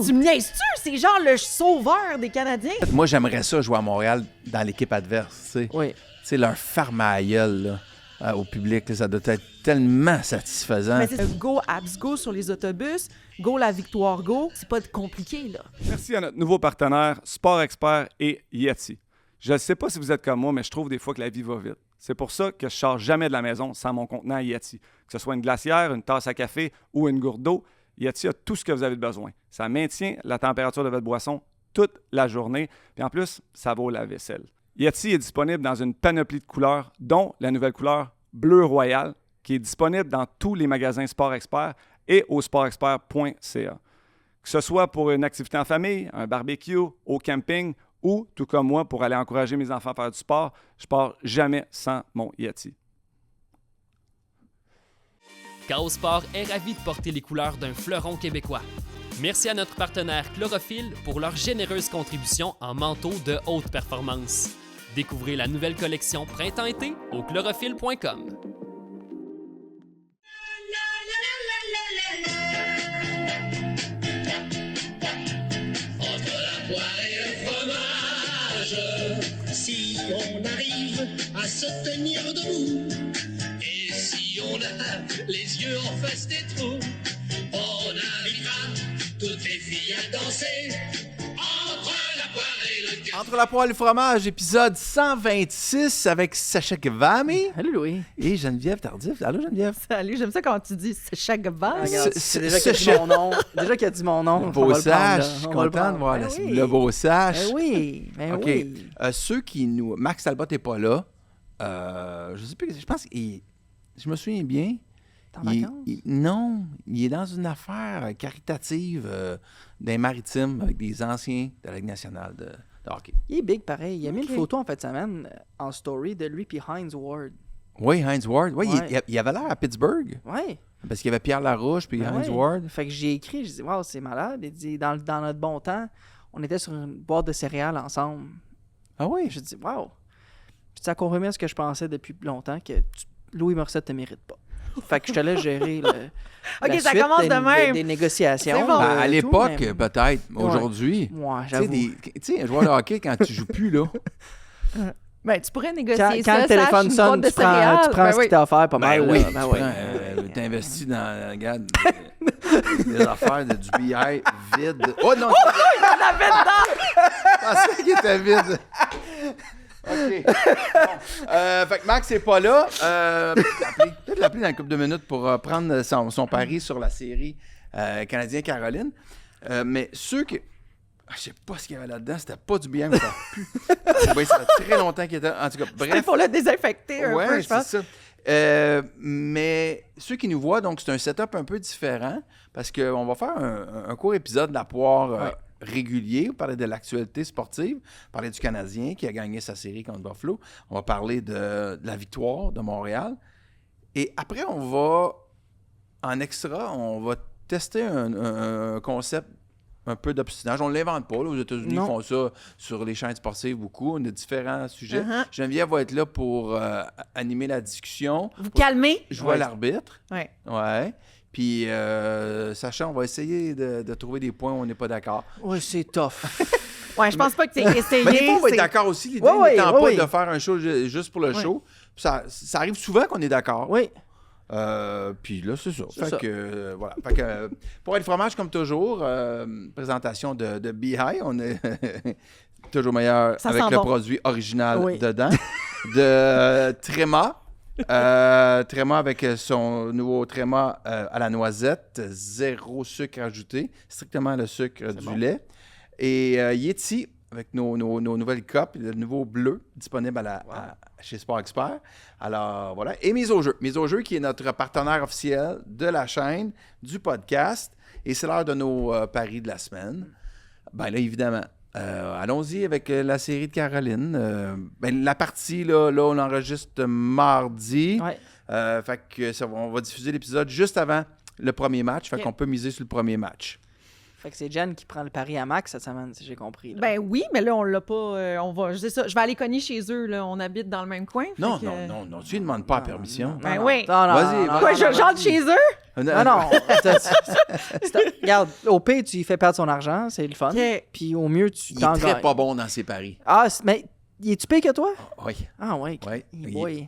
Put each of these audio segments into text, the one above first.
Tu me niaises-tu? C'est genre le sauveur des Canadiens. Moi, j'aimerais ça jouer à Montréal dans l'équipe adverse, tu sais. Oui. Tu sais, leur farme à la gueule, là, au public, là, ça doit être tellement satisfaisant. Mais c'est go Abs Go sur les autobus, go la victoire go. C'est pas compliqué, là. Merci à notre nouveau partenaire, Sport Expert et Yeti. Je ne sais pas si vous êtes comme moi, mais je trouve des fois que la vie va vite. C'est pour ça que je ne sors jamais de la maison sans mon contenant Yeti. Que ce soit une glacière, une tasse à café ou une gourde d'eau, Yeti a tout ce que vous avez besoin. Ça maintient la température de votre boisson toute la journée. Puis en plus, ça vaut la vaisselle. Yeti est disponible dans une panoplie de couleurs, dont la nouvelle couleur bleu royal, qui est disponible dans tous les magasins Sport Expert et au sportexpert.ca. Que ce soit pour une activité en famille, un barbecue, au camping ou, tout comme moi, pour aller encourager mes enfants à faire du sport, je pars jamais sans mon Yeti. Chaos Sport est ravi de porter les couleurs d'un fleuron québécois. Merci à notre partenaire Chlorophylle pour leur généreuse contribution en manteau de haute performance. Découvrez la nouvelle collection Printemps-été au chlorophylle.com. Si on arrive à se tenir debout et si on a les yeux en face des trous, on invitera toutes les filles à danser entre la poire et le café. Entre la poêle et le fromage, épisode 126 avec Sacha Gavami Salut, Louis. et Geneviève Tardif. Allô, Geneviève? Salut, j'aime ça quand tu dis c'est chaque base. Regarde, C'est- c'est déjà c'est- qu'il a dit mon nom. Déjà qu'il a dit mon nom. Le on beau va le prendre, sache, là. je suis On va le content de prendre. voir Ben oui. le beau sache. Ben oui, ben OK. oui. Ceux qui nous... Max Talbot n'est pas là. Je sais plus, je pense qu'il... Je me souviens bien. T'es en vacances? Non, il est dans une affaire caritative des maritimes avec des anciens de la Ligue nationale de hockey. Il est big pareil. Il a mis Ok. une photo en fin de semaine en story de lui puis Heinz Ward. Oui, Heinz Ward. Oui, Ouais. il avait l'air à Pittsburgh. Ouais. Parce qu'il y avait Pierre Larouche puis Ben Heinz ouais. Ward. Fait que j'ai écrit, j'ai dit, waouh, c'est malade. Il dit, dans notre bon temps, on était sur une boîte de céréales ensemble. Ah oui? J'ai dit, waouh. Puis ça confirmait ce que je pensais depuis longtemps, que Louis Morissette te mérite pas. Fait que je te laisse gérer OK, la ça suite commence de même. des négociations. C'est bon. Ben, à tout, l'époque, mais- peut-être. Ouais. Aujourd'hui. Moi, Tu sais, j'avoue. tu sais, un joueur de hockey, quand tu joues plus, là. Ben, tu pourrais négocier Quand, ça. quand le téléphone sache, une sonne, boîte de tu prends céréales. ce Ben qui oui. t'a offert pas mal. oui, là. tu Ben oui. t'investis dans, regarde, des affaires du BI vide. Oh non! Il en avait dedans! Je pensais qu'il était vide. OK. Bon. Fait que Max n'est pas là. Peut-être l'appeler dans une couple de minutes pour prendre son pari sur la série Canadien-Caroline. Mais ceux qui... Je sais pas ce qu'il y avait là-dedans. C'était pas du bien, mais ça pue. Oui, ça fait très longtemps qu'il était... En tout cas, Il bref. faut le désinfecter un peu, je pense. c'est ça. Mais ceux qui nous voient, donc c'est un setup un peu différent parce qu'on va faire un court épisode de la poire régulier. On va parler de l'actualité sportive, parler du Canadien qui a gagné sa série contre Buffalo. On va parler de la victoire de Montréal. Et après, on va, en extra, on va tester un concept un peu d'obstinage. On ne l'invente pas. Là. Aux États-Unis, ils Non. font ça sur les chaînes sportives beaucoup. On a différents sujets. Uh-huh. Geneviève va être là pour animer la discussion. Vous calmez. Jouer à l'arbitre. Ouais. Ouais. Puis, Sacha, on va essayer de trouver des points où on n'est pas d'accord. Ouais, c'est tough. Ouais, je pense pas que tu aies essayé. Mais des fois, on va être c'est- d'accord aussi. L'idée Ouais, n'étant ouais, pas ouais. de faire un show juste pour le Ouais. show. Ça arrive souvent qu'on est d'accord. Oui. Puis là, c'est ça. C'est Fait ça. que, voilà. Fait que, pour être fromage, comme toujours, présentation de Beehive. On est toujours meilleur Ça avec sent le bon. produit original Oui. dedans. De Tréma. Tréma avec son nouveau Tréma à la noisette. Zéro sucre ajouté. Strictement le sucre du bon. lait. Et Yeti avec nos nouvelles copes, le nouveau bleu disponible chez Sport Expert. Alors, voilà. Et Mise au jeu. Mise au jeu qui est notre partenaire officiel de la chaîne, du podcast. Et c'est l'heure de nos paris de la semaine. Ben là, évidemment, allons-y avec la série de Caroline. La partie, là, on enregistre mardi. Ouais. Fait que on va diffuser l'épisode juste avant le premier match. Fait Ok. qu'on peut miser sur le premier match. Fait que c'est Jen qui prend le pari à Max cette semaine, si j'ai compris. Là. Ben oui, mais là, on l'a pas. Je vais aller cogner chez eux, là. On habite dans le même coin. Non, fait que- non, tu ne demandes pas la permission. Ben oui. Vas-y, Quoi, j'entre chez eux? Non. Regarde, au pire, tu lui fais perdre son argent, c'est le fun. OK. Puis au mieux, tu Il est t'en très gagnes. pas bon dans ses paris. Ah, mais il est-tu pire que toi? Oui. Ah, ouais. Oui. Boy.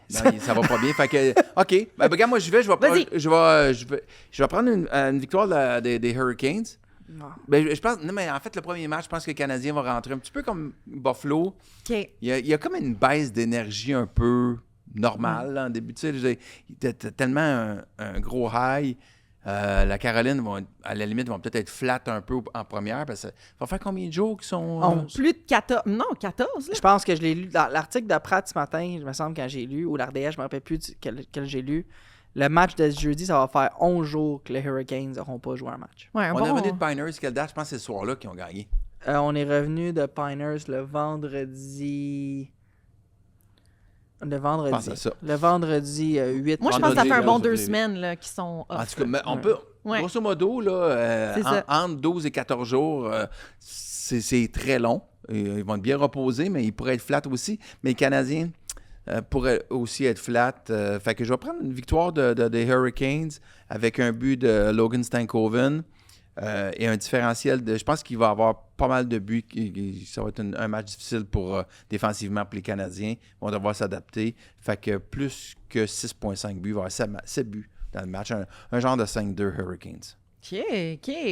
Non, ça va pas bien. Fait que, OK. Ben, regarde, moi, je vais Vas-y. je vais prendre une victoire des Hurricanes. Non. Ben, je pense. Non, mais en fait, le premier match, je pense que le Canadien va rentrer un petit peu comme Buffalo. OK. Il y a comme une baisse d'énergie un peu normale là, en début. Tu sais, t'as tellement un gros high. La Caroline, à la limite, vont peut-être être flat un peu en première. Parce que ça va faire combien de jours qu'ils sont. 11. Plus de 14. Non, 14, là. Je pense que je l'ai lu dans l'article de Pratt ce matin, je me semble, quand j'ai lu, ou l'RDS, je me rappelle plus quel j'ai lu. Le match de ce jeudi, ça va faire 11 jours que les Hurricanes n'auront pas joué un match. Ouais, On est revenu de Piners, quelle date? Je pense que c'est ce soir-là qu'ils ont gagné. On est revenu de Piners le vendredi. Pense à ça. Le vendredi 8. Moi, je pense que ça fait un bon Vendredi, 2 vendredi. semaines là, qui sont off. En tout cas, mais on Ouais. peut, Ouais. grosso modo, là, C'est ça. entre 12 et 14 jours, c'est très long. Et, ils vont être bien reposés, mais ils pourraient être flat aussi. Mais les Canadiens pourraient aussi être flat. Fait que je vais prendre une victoire des Hurricanes avec un but de Logan Stankoven et un différentiel de... Je pense qu'il va avoir pas mal de buts. Ça va être un match difficile défensivement pour les Canadiens. Ils vont devoir s'adapter. Fait que plus que 6,5 buts, il va y avoir 7 buts dans le match. Un genre de 5-2 Hurricanes. OK.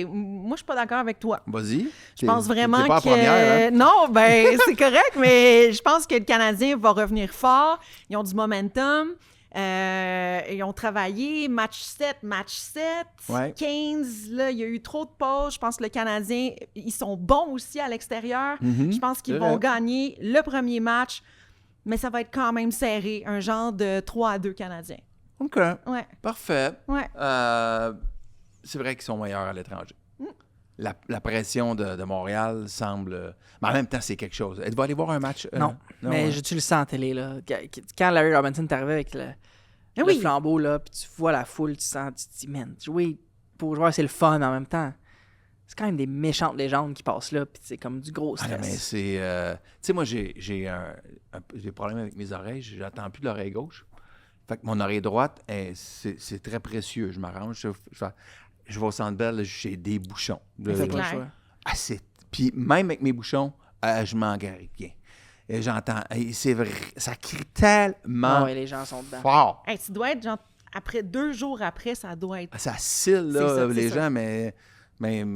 Moi, je suis pas d'accord avec toi. Vas-y. Je pense vraiment t'es pas que... la première, hein? Non, ben c'est correct, mais je pense que le Canadien va revenir fort. Ils ont du momentum. Ils ont travaillé. Match 7. Ouais. 15, là, il y a eu trop de pauses. Je pense que le Canadien, ils sont bons aussi à l'extérieur. Mhm. Je pense qu'ils C'est vont vrai. gagner le premier match, mais ça va être quand même serré. Un genre de 3-2 Canadiens. OK. Ouais, Parfait. ouais. C'est vrai qu'ils sont meilleurs à l'étranger. La pression de Montréal semble... Mais en même temps, c'est quelque chose. Elle va aller voir un match... Non, mais hein? tu le sens en télé. Là. Quand Larry Robinson est arrivé avec le oui. flambeau, là, puis tu vois la foule, tu sens, tu te dis, man, jouer pour jouer, c'est le fun en même temps. C'est quand même des méchantes légendes qui passent là, puis c'est comme du gros Ah non, stress. mais c'est... Tu sais, moi, j'ai des problèmes avec mes oreilles. J'entends plus de l'oreille gauche. Fait que mon oreille droite, c'est très précieux. Je m'arrange. Je vais au Centre Bell, j'ai des bouchons. C'est Pas le clair. choix. Puis même avec mes bouchons, je m'en guéris bien. Et j'entends... c'est vrai, ça crie tellement Ah ouais, les gens sont dedans. fort. Hey, tu dois être genre, après 2 jours après, ça doit être. Ça scille, C'est là, ça, c'est les ça. gens, mais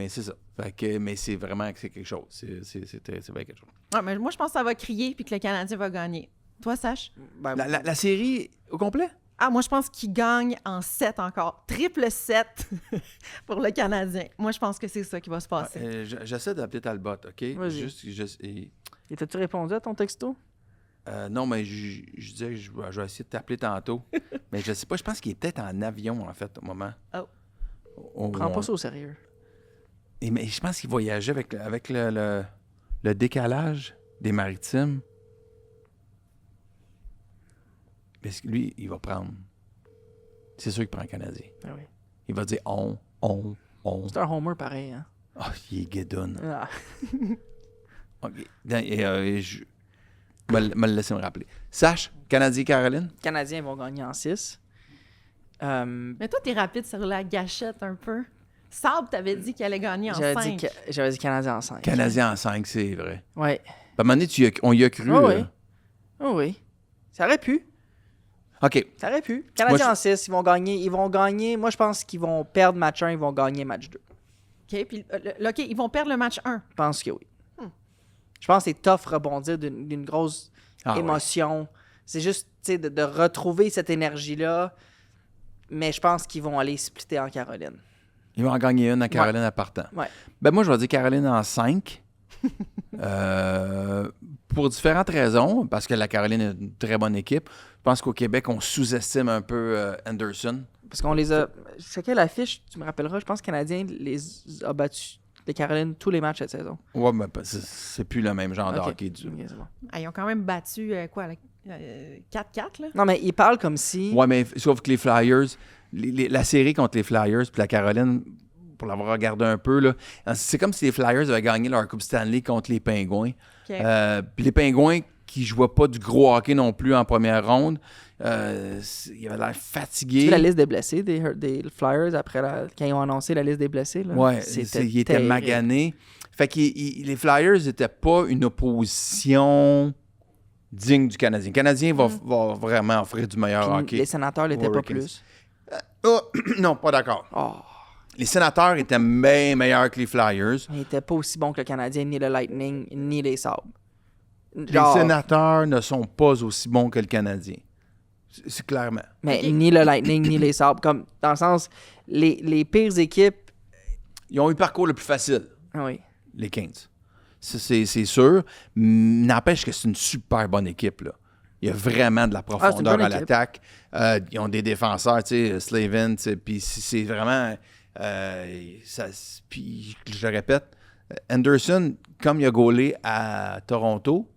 c'est ça. Fait que, mais c'est vraiment que c'est quelque chose. C'est vrai quelque chose. Ouais, mais moi, je pense que ça va crier puis que le Canadien va gagner. Toi, Sach? Ben, La série au complet? Ah, moi, je pense qu'il gagne en 7 encore. Triple 7 pour le Canadien. Moi, je pense que c'est ça qui va se passer. J'essaie d'appeler Talbot, OK? Vas-y. Et t'as-tu répondu à ton texto? Non, mais je disais que je vais essayer de t'appeler tantôt. Mais je sais pas, je pense qu'il est peut-être en avion, en fait, au moment. Oh. Prends pas ça au sérieux. Mais je pense qu'il voyageait avec le décalage des maritimes. Parce que lui, il va prendre. C'est sûr qu'il prend un Canadien. Ah oui. Il va dire on. C'est un homer pareil, hein? Ah, il est guédoune. Ah. OK. Je me le laisser me rappeler. Sache, Canadien-Caroline? Les Canadiens vont gagner en 6. Mais toi, t'es rapide sur la gâchette un peu. Sable, t'avais dit qu'il allait gagner en 5. J'avais dit Canadien en 5. Canadien en 5, c'est vrai. Ouais. À un moment donné, on y a cru. Oh là. oui. Oh oui. Ça aurait pu. OK. Ça aurait pu. Canadiens Moi, en 6, ils vont gagner. Moi, je pense qu'ils vont perdre match 1, ils vont gagner match 2. OK, puis OK, ils vont perdre le match 1. Je pense que oui. Je pense que c'est tough rebondir d'une grosse Ah, émotion. C'est juste tu sais, de retrouver cette énergie-là. Mais je pense qu'ils vont aller splitter en Caroline. Ils vont en gagner une à Caroline à partant. Ouais. Ben moi, je vais dire Caroline en 5. Pour différentes raisons. Parce que la Caroline est une très bonne équipe. Je pense qu'au Québec, on sous-estime un peu Anderson. Parce qu'on les a. Je checkais l'affiche, tu me rappelleras, je pense que le Canadien les a battus, les Caroline, tous les matchs cette saison. Ouais, mais c'est plus le même genre de Ok. hockey. Ok, c'est bon. Ah, ils ont quand même battu, 4-4, là? Non, mais il parle comme si. Ouais, mais sauf que les Flyers, la série contre les Flyers puis la Caroline, pour l'avoir regardé un peu, là, c'est comme si les Flyers avaient gagné leur Coupe Stanley contre les Pingouins. OK. Puis les Pingouins qui jouaient pas du gros hockey non plus en première ronde, ils avaient l'air fatigués. Tu sais la liste des blessés des Flyers après quand ils ont annoncé la liste des blessés? Là? Ouais, C'était ils étaient terrible. maganés. Fait que les Flyers n'étaient pas une opposition digne du Canadien. Le Canadien va vraiment offrir du meilleur Puis hockey. les Sénateurs l'étaient pas Hurricanes. plus. Non, pas d'accord. Oh, Les Sénateurs étaient bien meilleurs que les Flyers. ils n'étaient pas aussi bons que le Canadien, ni le Lightning, ni les Sabres. Les Sénateurs ne sont pas aussi bons que le Canadien. C'est clairement. Mais ni le Lightning, ni les Sabres. Comme, dans le sens, les pires équipes... Ils ont eu le parcours le plus facile, Oui. les Kings. Ça, c'est sûr. N'empêche que c'est une super bonne équipe, là. Il y a vraiment de la profondeur bonne à équipe. l'attaque. Ils ont des défenseurs, tu sais, Slavin, tu sais, puis c'est vraiment... puis, je le répète, Anderson, comme il a gaulé à Toronto,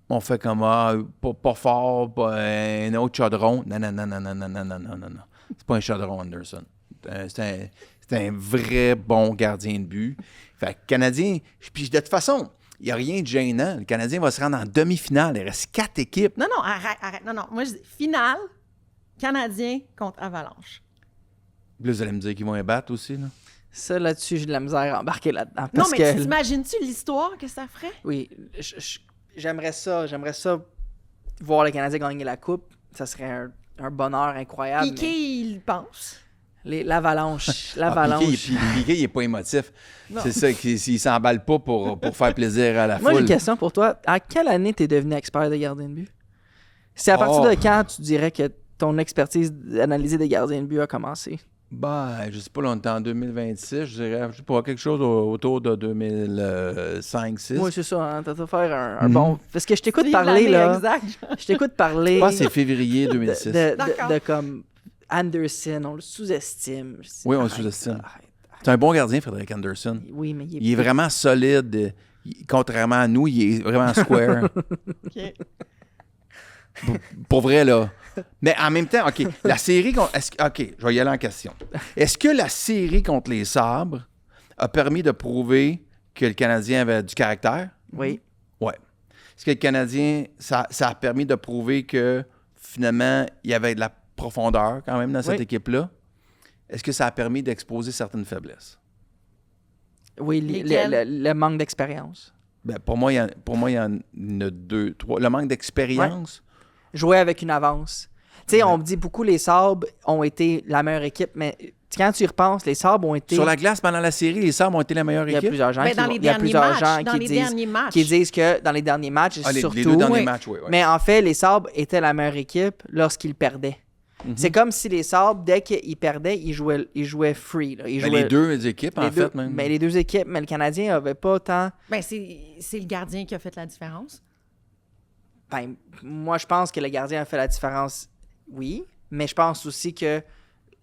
on fait comme, pas fort, pas un autre chaudron. Non. C'est pas un chaudron, Anderson. C'est un vrai bon gardien de but. Fait que Canadien, puis de toute façon, il n'y a rien de gênant. Le Canadien va se rendre en demi-finale. Il reste 4 équipes. Non, arrête. Non. Moi, je dis finale, Canadien contre Avalanche. Là, vous allez me dire qu'ils vont les battre aussi, là. Ça, là-dessus, j'ai de la misère à embarquer là-dedans. Non, Parce mais que... t'imagines-tu l'histoire que ça ferait? Oui, j'aimerais ça voir le Canadien gagner la coupe. Ça serait un bonheur incroyable. Piqué, il pense. L'avalanche. Piqué, il n'est pas émotif. C'est ça, il s'emballe pas pour faire plaisir à la Moi, j'ai foule. une question pour toi. À quelle année t'es devenu expert de gardien de but? C'est à partir de quand tu dirais que ton expertise d'analyser des gardiens de but a commencé? Ben, je sais pas, là, on est en 2026, je dirais, je sais pas, quelque chose autour de 2005-6. Oui, c'est ça. Hein, t'as fait faire un bon... Parce que je t'écoute parler, L'année là. exacte. Je t'écoute parler Je pense que c'est février 2006. D'accord. de comme Anderson, on le sous-estime. Oui, on le Arrête, sous-estime. arrête. C'est un bon gardien, Frédéric Anderson. Oui, mais Il est vraiment solide. Contrairement à nous, il est vraiment square. OK. Pour vrai, là. Mais en même temps, OK, la série contre... OK, je vais y aller en question. Est-ce que la série contre les Sabres a permis de prouver que le Canadien avait du caractère? Oui. Ouais. Est-ce que le Canadien, ça a permis de prouver que, finalement, il y avait de la profondeur quand même dans cette Oui. équipe-là? Est-ce que ça a permis d'exposer certaines faiblesses? Oui, Lesquels? le manque d'expérience. Ben, pour moi, il y en a 2, 3. Le manque d'expérience... Jouer avec une avance. Tu sais, on me dit beaucoup les Sabres ont été la meilleure équipe, mais quand tu y repenses, les Sabres ont été... Sur la glace, pendant la série, les Sabres ont été la meilleure Il y a équipe. plusieurs gens, Ben, qui, dans les il y a derniers plusieurs matchs, gens dans qui les disent, derniers matchs. qui disent que dans les derniers matchs, Ah, surtout... les 2 derniers Oui. matchs, oui. Mais en fait, les Sabres étaient la meilleure équipe lorsqu'ils perdaient. C'est comme si les Sabres, dès qu'ils perdaient, ils jouaient free. Là. Ils Ben, jouaient, les 2 équipes, les en deux- fait, même. Mais les deux équipes, mais le Canadien n'avait pas tant... Ben, c'est le gardien qui a fait la différence. Ben, moi, je pense que le gardien a fait la différence, oui. Mais je pense aussi que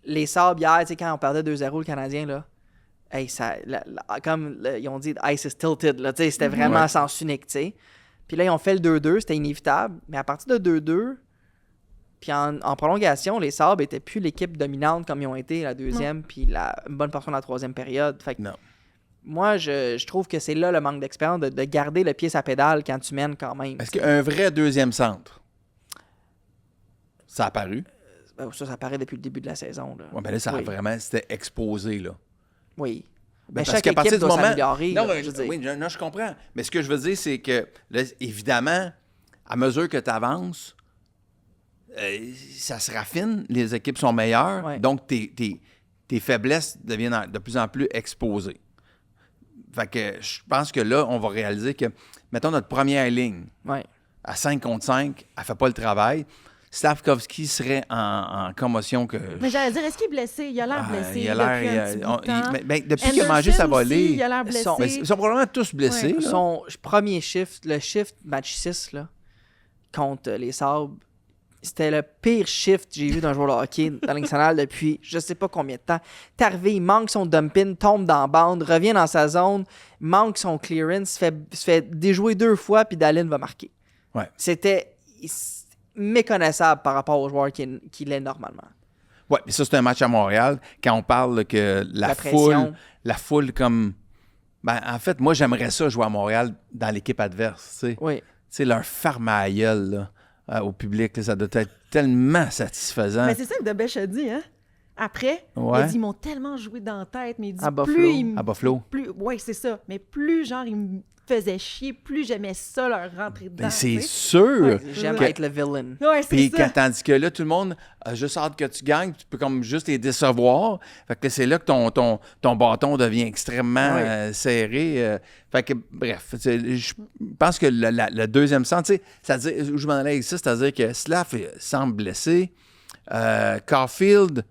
les Sabres, hier, tu sais, quand on perdait 2-0, le Canadien, là, hey, ils ont dit « Ice is tilted », là, tu sais, c'était vraiment Ouais. sens unique, tu sais. Puis là, ils ont fait le 2-2, c'était inévitable. Mais à partir de 2-2, puis en prolongation, les Sabres étaient plus l'équipe dominante comme ils ont été la deuxième, puis une bonne portion de la troisième période. Fait que Non. moi, je trouve que c'est là le manque d'expérience, de garder le pied sa pédale quand tu mènes quand même. Est-ce qu'un vrai deuxième centre, ça a apparu? Ben, ça paraît depuis le début de la saison. Là. Ouais, ben là, ça a Oui. vraiment... C'était exposé, là. Oui. Ben, Mais parce chaque qu'à partir équipe du doit moment... s'améliorer. Non, là, mais, je veux dire. oui, non, je comprends. Mais ce que je veux dire, c'est que, là, évidemment, à mesure que tu avances, ça se raffine, les équipes sont meilleures, Ouais. donc tes faiblesses deviennent de plus en plus exposées. Fait que je pense que là, on va réaliser que, mettons, notre première ligne, Ouais. à 5 contre 5, elle fait pas le travail. Stavkovski serait en commotion que... Mais j'allais dire, est-ce qu'il est blessé? Il a l'air blessé il a depuis un l'air... petit bout de temps. depuis qu'il a mangé sa Anderson aussi, volée... il a l'air blessé. Mais ils sont probablement tous blessés. Ouais. là. Son premier shift, le shift match 6 là, contre les Sabres, c'était le pire shift que j'ai vu d'un joueur de hockey dans la Ligue nationale depuis je sais pas combien de temps. T'es arrivé, il manque son dumping, tombe dans la bande, revient dans sa zone, manque son clearance, se fait déjouer 2 fois, puis Dallin va marquer. Ouais. C'était méconnaissable par rapport au joueur qu'il est normalement. Ouais, mais ça, c'est un match à Montréal. Quand on parle là, que La pression. la foule comme... Ben, en fait, moi, j'aimerais ça jouer à Montréal dans l'équipe adverse, tu sais. Oui. Tu sais, leur ferme à la gueule, là, au public, là, ça doit être tellement satisfaisant. Mais c'est ça que Debèche a dit, hein? Après, il Ouais. a dit, ils m'ont tellement joué dans la tête, mais il dit, À Buffalo. plus ils me- À Buffalo. Oui, c'est ça. Mais plus, genre, ils me faisaient chier, plus j'aimais ça, leur rentrer dedans. Ben, c'est tu sais. sûr. Ouais. J'aime Que- être le villain. Ouais, c'est Puis ça. tandis que là, tout le monde a juste hâte que tu gagnes, tu peux comme juste les décevoir. Fait que c'est là que ton bâton devient extrêmement Ouais. serré. Fait que, bref, je pense que le deuxième centre, tu sais, c'est-à-dire, où je m'en allais avec ça, c'est-à-dire que Slav semble blessé. Caulfield,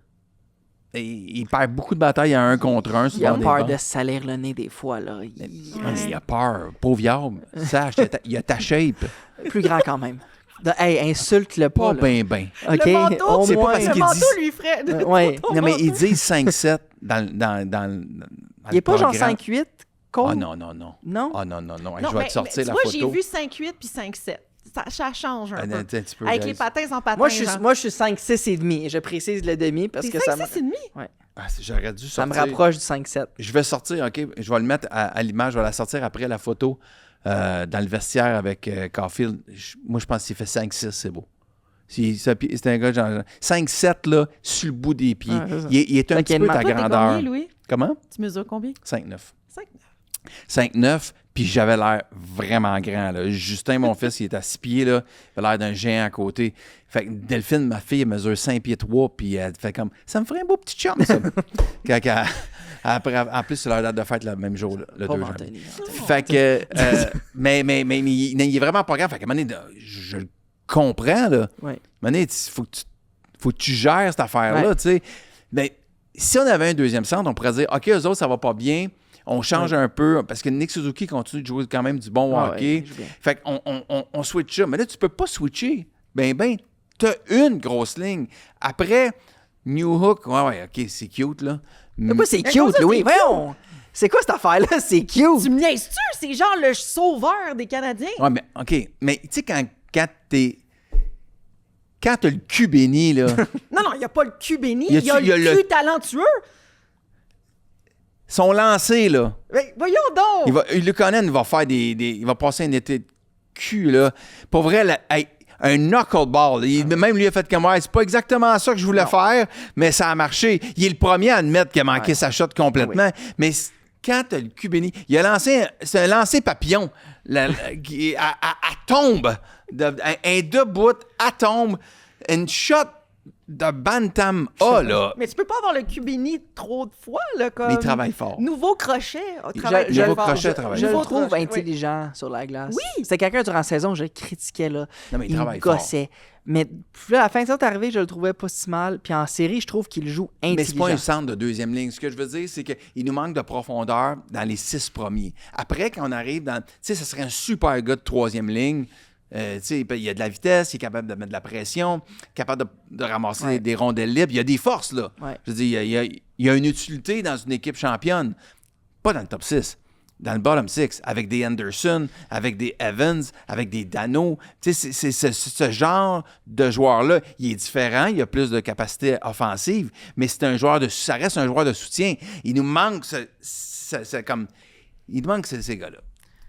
il perd beaucoup de batailles à 1 contre 1. Il a peur de salir le nez des fois. Là. Il a peur. Pauvre diable. Sache, il a ta shape. Plus grand quand même. Hey, insulte-le pas. Pas là. bien. OK? Le manteau, Au c'est pas moins. parce le qu'il manteau dit- lui ferait... Ouais. Non, mais ils disent 5-7 dans Il est pas genre programme. 5-8, Cole? Ah non. Non? Ah non. Non, je vais mais- te sortir tu la vois, photo. j'ai vu 5-8 puis 5-7. Ça change un Un peu. petit peu, Avec guys. les patins sans patins. Moi, je genre. suis 5-6 et demi. Je précise le demi parce T'es que ça 5-6 et demi? Ah, j'aurais dû me sortir. rapproche du 5-7. Je vais sortir, OK? Je vais le mettre à l'image. Je vais la sortir après la photo dans le vestiaire avec Caulfield. Moi, je pense qu'il fait 5-6, c'est beau. C'est un gars genre 5-7, là, sur le bout des pieds. Ouais, c'est ça. Il est un Fait petit qu'il y peu a ta une Toi, t'es grandeur. combien, Louis? Comment? Tu mesures combien? 5-9. 5-9. 5-9, puis j'avais l'air vraiment grand. Là. Justin, mon fils, il est à 6 pieds, là. Il avait l'air d'un géant à côté. Fait que Delphine, ma fille, elle mesure 5 pieds 3, puis elle fait comme, ça me ferait un beau petit chum, ça. Après, en plus, c'est leur date de fête le même jour, là, le Pas 2 janvier. Anthony. Fait que, mais il est vraiment pas grand. Fait que, à un moment donné, je le comprends, là. Ouais. À un moment donné, faut que tu gères cette affaire-là, Ouais. tu sais. Mais si on avait un deuxième centre, on pourrait dire, OK, eux autres, ça va pas bien. On change un peu, parce que Nick Suzuki continue de jouer quand même du bon Ah hockey. ouais, il joue bien. Fait qu'on on switch ça. Mais là, tu peux pas switcher. Ben, t'as une grosse ligne. Après, New Hook, ouais, OK, c'est cute, là. Mais quoi, c'est Mais comment cute, ça, Louis? c'est Voyons! C'est quoi cette affaire-là? C'est cute! Tu me niaises-tu? C'est genre le sauveur des Canadiens. Ouais, mais OK. Mais tu sais, quand t'as le cul béni, là, Non, il n'y a pas le cul béni. Y Il y a a-tu- y a le le- cul talentueux. sont lancés, là. Mais voyons donc. Lukonen va faire il va passer un été de cul, là. Pour vrai, hey, un knuckleball. Même lui a fait comme moi. C'est pas exactement ça que je voulais faire, mais ça a marché. Il est le premier à admettre qu'il a manqué sa shot complètement. Mais quand t'as le cul béni, il a lancé, c'est un lancer papillon. Qui tombe. Un debout à tombe. Une shot de Bantam A, là. Mais tu peux pas avoir le cul béni trop de fois, là, comme... Mais il travaille fort. Nouveau crochet. Travaille Je- Nouveau fort. crochet travaille Je le Nouveau trouve crochet, oui. intelligent sur la glace. Oui! C'était quelqu'un durant la saison, je le critiquais, là. Non, mais il il me travaille fort. gossait. Mais puis là, à la fin de ça, est arrivé, je le trouvais pas si mal. Puis en série, je trouve qu'il joue Mais c'est intelligent. pas un centre de deuxième ligne. Ce que je veux dire, c'est qu'il nous manque de profondeur dans les 6 premiers. Après, quand on arrive dans... Tu sais, ça serait un super gars de troisième ligne. Tu sais, il y a de la vitesse, il est capable de mettre de la pression, capable de ramasser Ouais. des rondelles libres. Il y a des forces, là. Ouais. Je veux dire, il y a une utilité dans une équipe championne. Pas dans le top 6. Dans le bottom 6, avec des Anderson, avec des Evans, avec des Dano. Tu sais, c'est ce genre de joueur-là, il est différent, il a plus de capacité offensive, mais ça reste un joueur de soutien. Il nous manque il nous manque ces gars-là.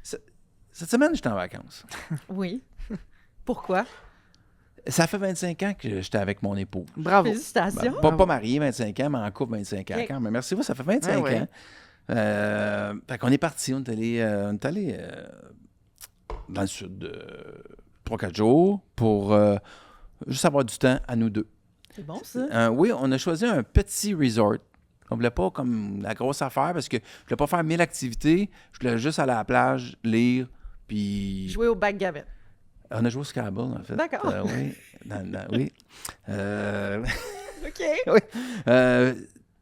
Cette semaine, j'étais en vacances. Oui. Pourquoi? Ça fait 25 ans que j'étais avec mon épouse. Bravo. Félicitations. Pas marié 25 ans, mais en couple 25 ans. Ok. Quand même. Merci vous, ça fait 25 Ah ouais. ans. Fait qu'on est parti, on est allé dans le sud 3-4 jours pour juste avoir du temps à nous deux. C'est bon, ça. Oui, on a choisi un petit resort. On voulait pas comme la grosse affaire parce que je voulais pas faire 1000 activités. Je voulais juste aller à la plage, lire, puis... Jouer au backgammon. On a joué au Scrabble, en fait. D'accord. Oui. Oui. OK.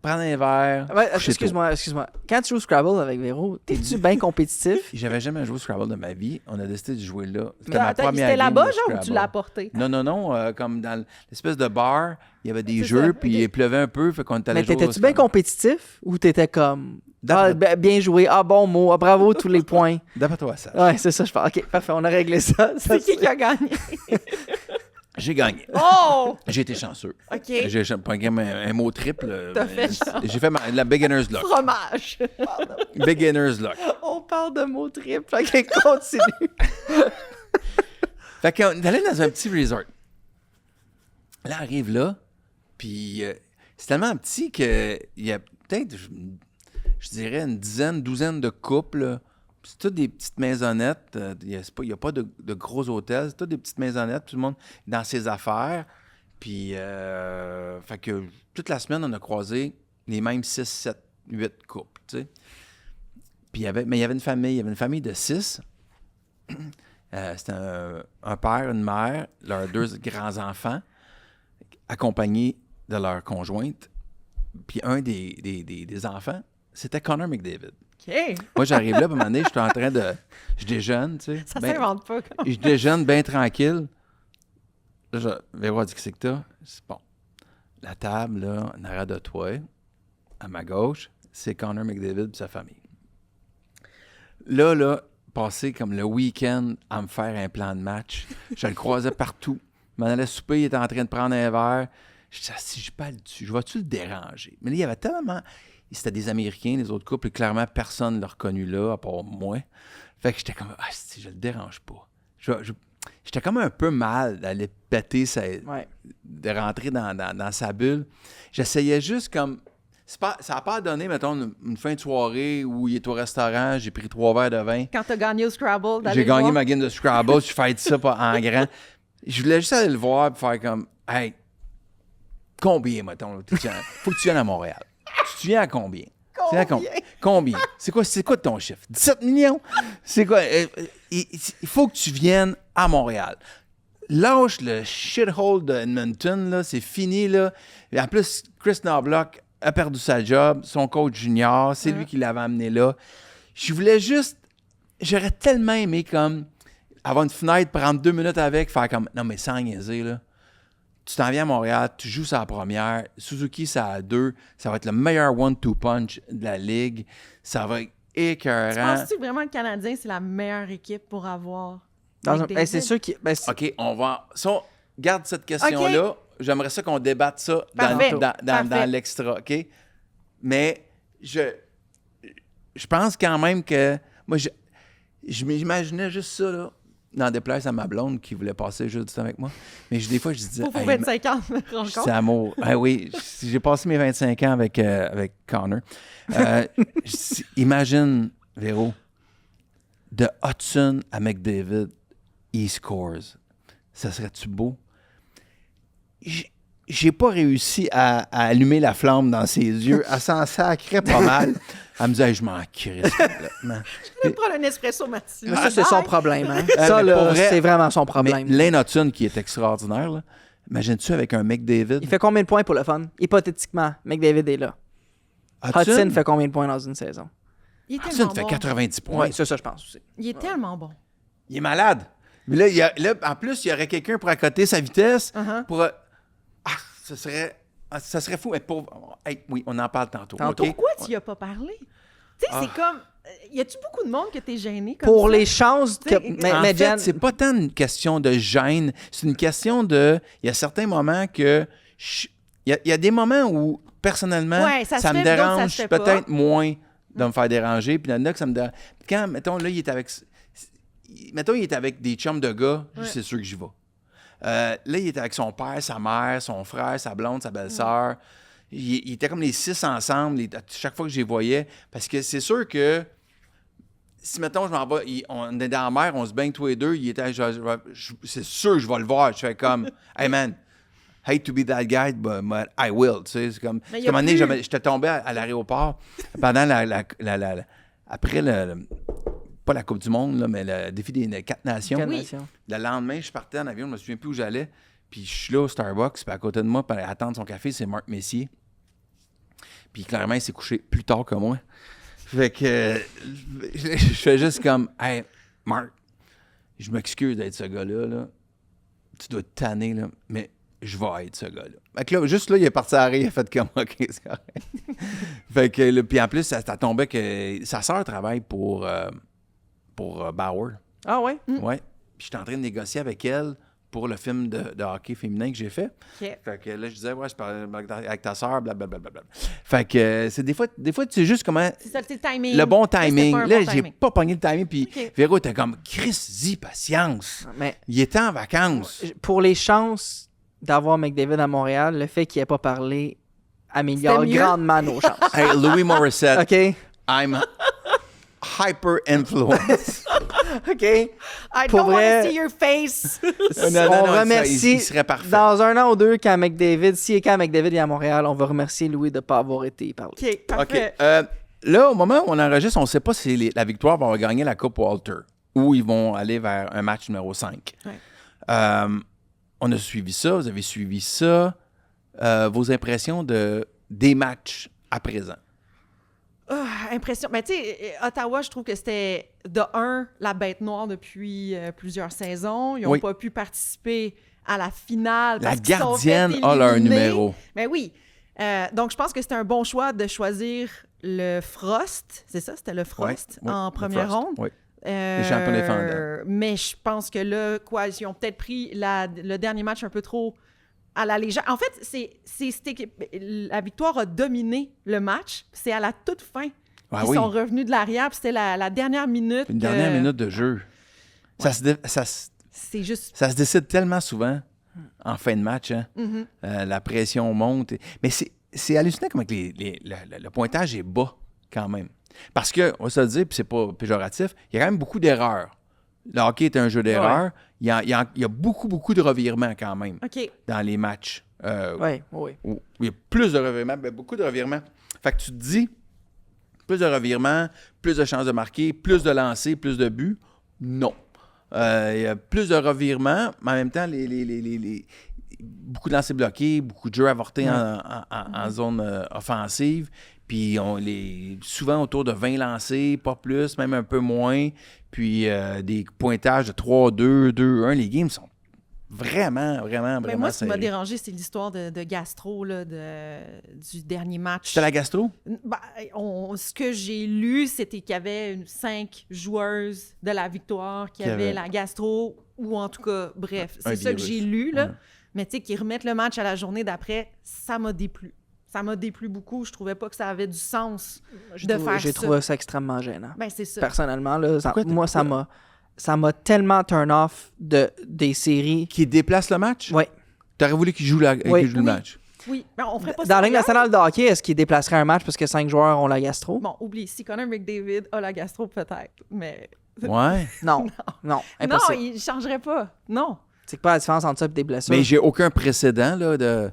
Prendre un verre. Ouais, coucher tôt. excuse-moi. Quand tu joues au Scrabble avec Véro, t'es-tu bien compétitif? J'avais jamais joué au Scrabble de ma vie. On a décidé de jouer là. C'était Attends, c'était game là-bas, de genre, ou tu Scrabble. l'as apporté? Non. Comme dans l'espèce de bar, il y avait des C'est jeux, ça, puis ok. il pleuvait un peu, fait qu'on est allé Mais jouer au t'étais-tu bien Scrabble. compétitif ou t'étais comme. D'après- Bien joué, bon mot, bravo, tous les points. D'après toi, ça. Ouais, c'est ça, je pense. Ok, parfait, on a réglé ça. C'est qui a gagné? J'ai gagné. Oh! J'ai été chanceux. OK. J'ai pas un mot triple. T'as fait ça. J'ai fait la beginner's luck. Fromage. Beginner's luck. On parle de mots triples. OK, continue. Fait qu'on est allé dans un petit resort. Là, on arrive là, puis c'est tellement petit qu'il y a peut-être, je dirais, une douzaine de couples. Là. C'est toutes des petites maisonnettes. Il n'y a pas de gros hôtels. C'est toutes des petites maisonnettes. Tout le monde est dans ses affaires. Puis, fait que toute la semaine, on a croisé les mêmes 6, 7, 8 couples, tu sais. Puis, il y avait une famille. Il y avait une famille de 6. C'était un père, une mère, leurs 2 grands-enfants, accompagnés de leur conjointe. Puis, un des enfants, c'était Connor McDavid. OK. Moi, j'arrive là, puis à un moment donné, j'étais en train de... Je déjeune, tu sais. Ça s'invente pas. Quoi. Je déjeune bien tranquille. Là, Véro a dit que c'est que t'as. C'est bon. La table, là, en arrière de toi, à ma gauche, c'est Connor McDavid et sa famille. Là, passer comme le week-end à me faire un plan de match. Je le croisais partout. Je m'en allais souper, il était en train de prendre un verre. Je disais, si je parle dessus, je vais-tu le déranger? Mais là, il y avait tellement... C'était des Américains, les autres couples, et clairement, personne ne l'a reconnu là, à part moi. Fait que j'étais comme, si je le dérange pas. J'étais comme un peu mal d'aller péter, de rentrer dans sa bulle. J'essayais juste comme... ça n'a pas donné, mettons, une fin de soirée où il est au restaurant, j'ai pris 3 verres de vin. Quand t'as gagné au Scrabble, d'aller J'ai le gagné voir. ma game de Scrabble, je fête ça pas en grand. Je voulais juste aller le voir et faire comme, hey, combien, mettons, faut que tu viennes à Montréal. Tu viens à combien? Combien? C'est quoi ton chiffre? 17 millions? C'est quoi? Il faut que tu viennes à Montréal. Lâche le shithole de Edmonton, là, c'est fini, là. Et en plus, Chris Knobloch a perdu sa job, son coach junior, c'est lui qui l'avait amené là. J'aurais tellement aimé comme avoir une fenêtre, prendre 2 minutes avec, faire comme, non mais sans niaiser, là. Tu t'en viens à Montréal, tu joues sa première, Suzuki, ça a 2, ça va être le meilleur 1-2 punch de la ligue, ça va être écœurant. Penses-tu que vraiment le Canadien, c'est la meilleure équipe pour avoir... C'est sûr qu'il... OK, on va... garde cette question-là. J'aimerais ça qu'on débatte ça Parfait. dans l'extra, OK? Mais je pense quand même que... Moi, je m'imaginais juste ça, là, dans des places à ma blonde qui voulait passer juste du temps avec moi. Mais des fois, je disais... Pour 25 ans de rencontre. C'est amour. Ah oui, j'ai passé mes 25 ans avec Connor. Imagine, Véro, de Hudson à McDavid, he scores. Ça serait-tu beau? J'ai pas réussi à allumer la flamme dans ses yeux. Elle s'en sacrait pas mal. Elle me disait, je m'en crisse complètement. Je vais prendre un espresso matinal. Ça, c'est son problème. Hein? mais Ça, pour là, vrai- c'est vraiment son Mais problème. Lane Hudson, qui est extraordinaire, là, imagine-tu avec un McDavid? Il fait combien de points pour le fun? Hypothétiquement, McDavid est là. Hudson fait combien de points dans une saison? Il est Hudson tellement fait bon. 90 points. Oui, ça, je pense aussi. Il est tellement bon. Il est malade. Mais là, en plus, il y aurait quelqu'un pour accoter sa vitesse. Pour, ça serait fou. Mais oui, on en parle tantôt. Tantôt. OK? Pourquoi tu y as pas parlé? Tu sais, c'est comme... Y a-tu beaucoup de monde que t'es gêné comme Pour ça? les chances que... T'sais, En Mais fait, Jen, c'est pas tant une question de gêne. C'est une question de... Il y a certains moments que... Il y a des moments où, personnellement, Ouais, ça se ça me fait, d'autres, ça dérange se fait pas. peut-être moins de me faire déranger. Puis il y en a que ça me dérange. Puis quand, mettons, là, il est avec... Mettons, il est avec des chums de gars, c'est sûr que j'y vais. Là, il était avec son père, sa mère, son frère, sa blonde, sa belle-sœur. Il était comme les 6 ensemble, chaque fois que je les voyais. Parce que c'est sûr que si, mettons, je m'en vais, on est dans la mer, on se baigne tous les deux, il était, c'est sûr que je vais le voir. Je fais comme, hey man, hate to be that guy, but I will. Tu sais, c'est comme, Mais il y comme a un moment donné, plus- j'étais tombé à l'aéroport pendant après pas la Coupe du Monde, là, mais le défi des 4 nations. Quelle Oui. nation? Le lendemain, je partais en avion, je me souviens plus où j'allais. Puis je suis là au Starbucks, puis à côté de moi, pour attendre son café, c'est Marc Messier. Puis clairement, il s'est couché plus tard que moi. Fait que je fais juste comme, hey, Marc, je m'excuse d'être ce gars-là. Là. Tu dois te tanner, là, mais je vais être ce gars-là. Fait que là, juste là, il est parti à rire, il a fait comme, OK, c'est correct. Fait que, là, puis en plus, ça tombait que sa sœur travaille pour Bauer. Ah ouais? Ouais. Puis j'étais en train de négocier avec elle pour le film de hockey féminin que j'ai fait. OK. Fait que là, je disais, ouais, je parlais avec ta sœur, blablabla. Fait que c'est des fois, tu sais juste comment. C'est ça, c'est le timing. Le bon Là, c'était timing. pas un Là, bon j'ai timing. pas pogné le timing. Puis OK. Véro était comme, Chris, patience. Mais Il était en vacances. pour les chances d'avoir McDavid à Montréal, le fait qu'il ait pas parlé améliore C'était mieux? grandement nos chances. Hey, Louis Morissette, OK? I'm hyper influenced. OK. I Pour don't want vrai- to see your face. On remercie. Il serait parfait. Dans 1 an ou 2, quand McDavid est à Montréal, on va remercier Louis de ne pas avoir été parlé. OK, OK. parfait. Là, au moment où on enregistre, on ne sait pas si la victoire va gagner la Coupe Walter ou ils vont aller vers un match numéro 5. Ouais. On a suivi ça, vous avez suivi ça. Vos impressions des matchs à présent? Impression. Mais tu sais, Ottawa, je trouve que c'était, de un, la bête noire depuis plusieurs saisons. Ils n'ont Oui. pas pu participer à la finale. La parce qu'ils sont gardienne fait a leur éliminer. numéro. Mais oui. Donc, je pense que c'était un bon choix de choisir le Frost. C'est ça? C'était le Frost Oui, en le première Frost, ronde. Oui. Les champions défendants. Mais je pense que là, ils ont peut-être pris le dernier match un peu trop à la légère. En fait, la victoire a dominé le match. C'est à la toute fin Ah qu'ils oui. sont revenus de l'arrière. Puis c'était la dernière minute. Une dernière minute de jeu. Ça C'est juste... se décide tellement souvent en fin de match. Hein? La pression monte. Mais c'est hallucinant comment que le pointage est bas quand même. Parce que, on va se le dire, puis c'est pas péjoratif, il y a quand même beaucoup d'erreurs. Le hockey est un jeu d'erreurs. Il y a beaucoup, beaucoup de revirements quand même OK. dans les matchs. Oui, oui. Où il y a plus de revirements, ben beaucoup de revirements. Fait que tu te dis, plus de revirements, plus de chances de marquer, plus de lancers, plus de buts. Non. Il y a plus de revirements, mais en même temps, beaucoup de lancers bloqués, beaucoup de jeux avortés en zone offensive. Puis souvent autour de 20 lancers, pas plus, même un peu moins. Puis des pointages de 3-2, 2-1. Les games sont vraiment Mais moi, ce qui m'a serrés. dérangé, c'est l'histoire de Gastro là, du dernier match. C'était la gastro? Ben, ce que j'ai lu, c'était qu'il y avait 5 joueuses de la victoire qui avaient la gastro, ou en tout cas, bref, Un c'est ça que virus. j'ai lu. Là. Ouais. Mais tu sais, qu'ils remettent le match à la journée d'après, ça m'a déplu. Ça m'a déplu beaucoup. Je trouvais pas que ça avait du sens de faire J'ai ça. trouvé ça extrêmement gênant. Ben, c'est ça. Personnellement, là, Pourquoi ça m'a tellement turn off des séries. Qui déplace le match? Ouais. T'aurais voulu qu'il joue, Oui. qu'il joue le match? Oui, mais on ferait pas ça. Dans la Ligue ailleurs. nationale de hockey, est-ce qu'il déplacerait un match parce que 5 joueurs ont la gastro? Bon, oublie. Si Connor McDavid a la gastro, peut-être. Mais Ouais. Non. Non, impossible. non, il ne changerait pas. Non. C'est pas la différence entre ça et des blessures. Mais j'ai aucun précédent là, de.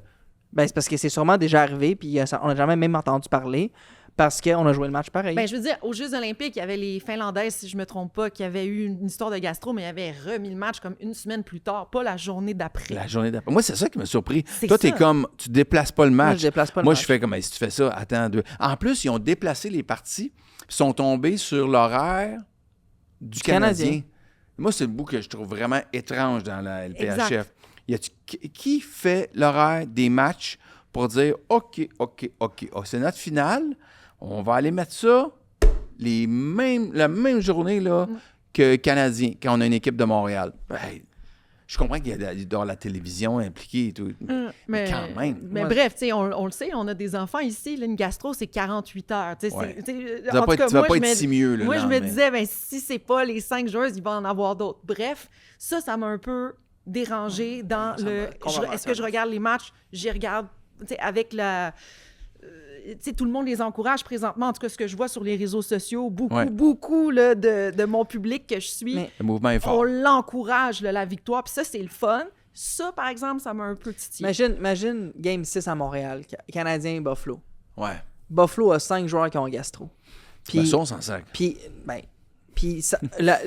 Ben, c'est parce que c'est sûrement déjà arrivé, puis on n'a jamais même entendu parler, parce qu'on a joué le match pareil. Ben, je veux dire, aux Jeux olympiques, il y avait les Finlandaises, si je me trompe pas, qui avaient eu une histoire de gastro, mais ils avaient remis le match comme une semaine plus tard, pas la journée d'après. La journée d'après. Moi, c'est ça qui m'a surpris. C'est Toi, t'es ça. comme, tu déplaces pas le Moi, match. je déplace pas le Moi, match. je fais comme, hey, si tu fais ça, attends deux. En plus, ils ont déplacé les parties, puis sont tombés sur l'horaire du Canadien. Canadien. Moi, c'est le bout que je trouve vraiment étrange dans la LPHF. Exact. Qui fait l'horaire des matchs pour dire, OK, c'est notre finale, on va aller mettre ça la même journée là, que Canadien, quand on a une équipe de Montréal. Ben, je comprends qu'il y a dans la télévision impliquée et tout. Mais quand même. Mais Ouais. bref, tu sais, on le sait, on a des enfants ici. Là, une gastro, c'est 48 heures. Tu sais, Ouais. tu sais, Tu vas en pas tout cas, être, tu vas moi, pas je être me- si mieux. Le Moi, je me lendemain. disais, ben, si c'est pas les 5 joueuses, il va en avoir d'autres. Bref, ça m'a un peu dérangé dans Ça m'a le... complètement Est-ce que je regarde les matchs? J'y regarde, tu sais, avec la... tu sais, tout le monde les encourage présentement. En tout cas, ce que je vois sur les réseaux sociaux, beaucoup là, de mon public que je suis, Mais- Le mouvement est fort. on l'encourage, là, la victoire. Puis ça, c'est le fun. Ça, par exemple, ça m'a un peu titillé. Imagine Game 6 à Montréal, Canadien et Buffalo. Ouais. Buffalo a 5 joueurs qui ont gastro. Ben, ça, on s'en sac. Puis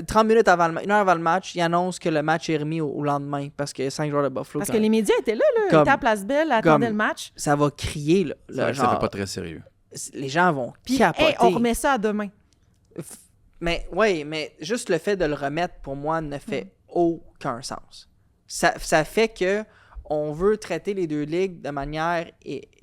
30 minutes avant une heure avant le match, ils annoncent que le match est remis au lendemain parce qu'il y a 5 joueurs de Buffalo. Parce que les médias étaient là, ils Comme- étaient à Place Belle, attendaient le match. Ça va crier, là. C'est vrai que ça genre, fait pas très sérieux. les gens vont Puis, capoter. hey, on remet ça à demain. Mais oui, mais juste le fait de le remettre, pour moi, ne fait aucun sens. Ça fait que on veut traiter les deux ligues de manière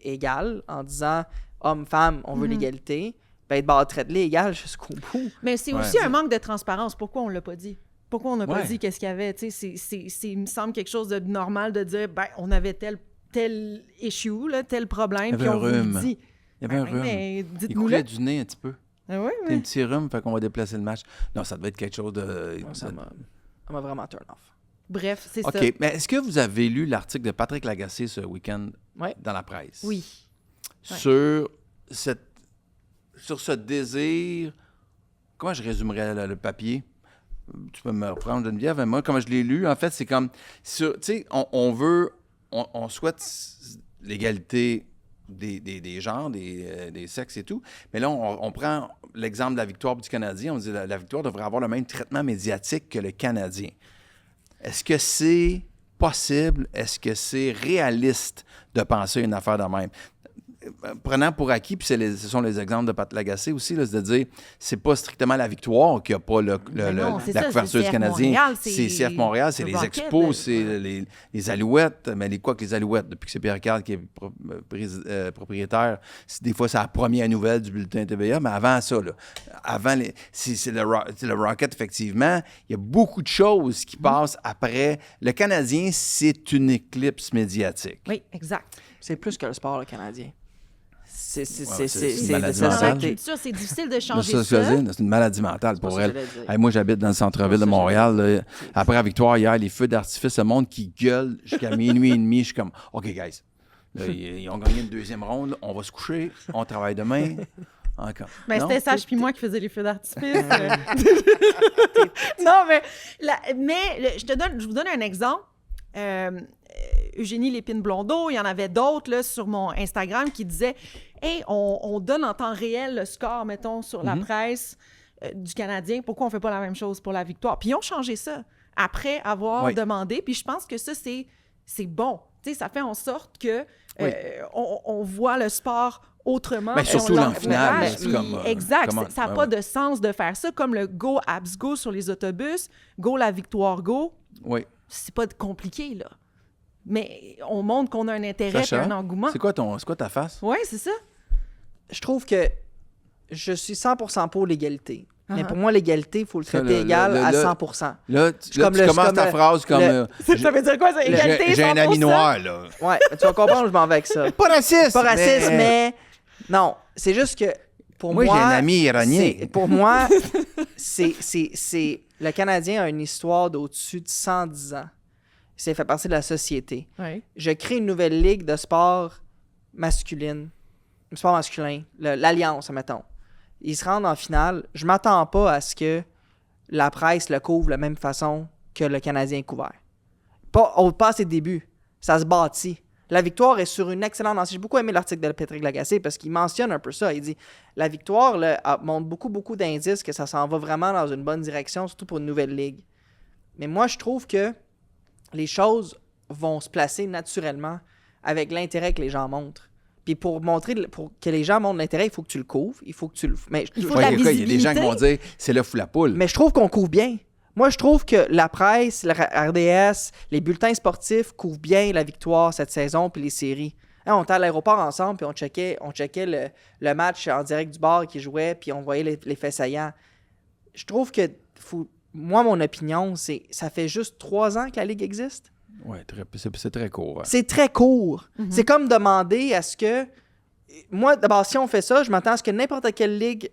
égale en disant homme-femme, on veut l'égalité. Ben, traite-les égales jusqu'au bout. Mais c'est Ouais. aussi un manque de transparence. Pourquoi on l'a pas dit? Pourquoi on n'a pas Ouais. dit qu'est-ce qu'il y avait? Tu sais, il me semble quelque chose de normal de dire, ben, on avait tel issue, là, tel problème, Il y puis avait on un vous rhume. le dit. Il y avait un Ben, rhume. mais Il dites-nous-le. coulait du nez un petit peu. Ah ouais, C'est un petit rhume, fait qu'on va déplacer le match. Non, ça devait être quelque chose de... Ça m'a vraiment turn off. Bref, c'est ça. OK, mais est-ce que vous avez lu l'article de Patrick Lagacé ce week-end Ouais. dans la presse? Oui. Sur ce désir... Comment je résumerais le papier? Tu peux me reprendre, Geneviève, mais moi, comment je l'ai lu, en fait, c'est comme... Tu sais, on souhaite l'égalité des genres, des sexes et tout, mais là, on prend l'exemple de la victoire du Canadien, on dit que la victoire devrait avoir le même traitement médiatique que le Canadien. Est-ce que c'est possible? Est-ce que c'est réaliste de penser une affaire de même? Prenant pour acquis, puis ce sont les exemples de Pat Lagacé aussi, là, c'est de dire c'est pas strictement la victoire qui n'a pas non, c'est la ça, couverture c'est du CF Canadien. Montréal, C'est CF Montréal, c'est le les Rocket, expos, c'est les Alouettes. Mais quoi que les Alouettes, depuis que c'est Pierre Carl qui est propriétaire, des fois c'est la première nouvelle du bulletin TVA, mais avant ça, là, c'est le Rocket, effectivement, il y a beaucoup de choses qui passent après. Le Canadien, c'est une éclipse médiatique. Oui, exact. C'est plus que le sport, le Canadien. C'est une maladie Dans la mentale. culture, c'est difficile de Là, changer ça, ça. c'est une maladie mentale pour C'est elle. ça que j'allais dire. Hey, moi, j'habite dans le centre-ville de Montréal. Là. Après la victoire hier, les feux d'artifice, le monde qui gueule jusqu'à minuit et demi. Je suis comme, OK, guys, là, ils ont gagné une deuxième ronde. Là. On va se coucher. On travaille demain. Encore. Ben, Non? c'était Sage puis moi qui faisais les feux d'artifice. Non, mais, je vous donne un exemple. Eugénie Lépine-Blondeau, il y en avait d'autres là, sur mon Instagram qui disaient « Hey, on donne en temps réel le score, mettons, sur la presse du Canadien. Pourquoi on fait pas la même chose pour la victoire? » Puis ils ont changé ça après avoir demandé. Puis je pense que ça, c'est bon. Tu sais, ça fait en sorte que on voit le sport autrement. Ben, surtout on dans le final, l'encourage, c'est puis comme, exact. comment- Ça n'a ouais, pas ouais. de sens de faire ça. Comme le Go Abs Go sur les autobus, Go la victoire Go. Oui. C'est pas compliqué, là. Mais on montre qu'on a un intérêt et Sacha, un engouement. c'est quoi ta face? Oui, c'est ça. Je trouve que je suis 100% pour l'égalité. Mais Uh-huh. pour moi, l'égalité, il faut le Ça, traiter égal à là, 100%. Là, tu comme commences comme ta le- phrase comme... Ça veut dire quoi, ça? Égalité, j'ai un 100%? ami noir, là. Ouais, tu vas comprendre où je m'en vais avec ça. Pas raciste! Pas raciste, mais... Non, c'est juste que pour moi... Moi, j'ai un ami iranien. Pour moi, c'est... Le Canadien a une histoire d'au-dessus de 110 ans. Ça fait partie de la société. Oui. Je crée une nouvelle ligue de sport masculine. Sport masculin. L'Alliance, mettons. Ils se rendent en finale. Je m'attends pas à ce que la presse le couvre de la même façon que le Canadien est couvert. Pas à ses débuts. Ça se bâtit. La victoire est sur une excellente lancée. J'ai beaucoup aimé l'article de Patrick Lagacé parce qu'il mentionne un peu ça. Il dit la victoire là, montre beaucoup d'indices que ça s'en va vraiment dans une bonne direction, surtout pour une nouvelle ligue. Mais moi, je trouve que les choses vont se placer naturellement avec l'intérêt que les gens montrent. Puis pour que les gens montrent l'intérêt, il faut que tu le couvres. Il faut que tu le... Mais, Il faut Ouais, de la il y a des gens qui visibilité. vont dire c'est le fou la poule. mais je trouve qu'on couvre bien. Moi, je trouve que la presse, la RDS, les bulletins sportifs couvrent bien la victoire cette saison puis les séries. Hein, on était à l'aéroport ensemble puis on checkait le match en direct du bar qui jouait puis on voyait les faits saillants. Je trouve que, moi, mon opinion, c'est ça fait juste 3 ans que la Ligue existe. Oui, c'est très court. Ouais. C'est très court. C'est comme demander à ce que... Moi, d'abord, si on fait ça, je m'attends à ce que n'importe quelle ligue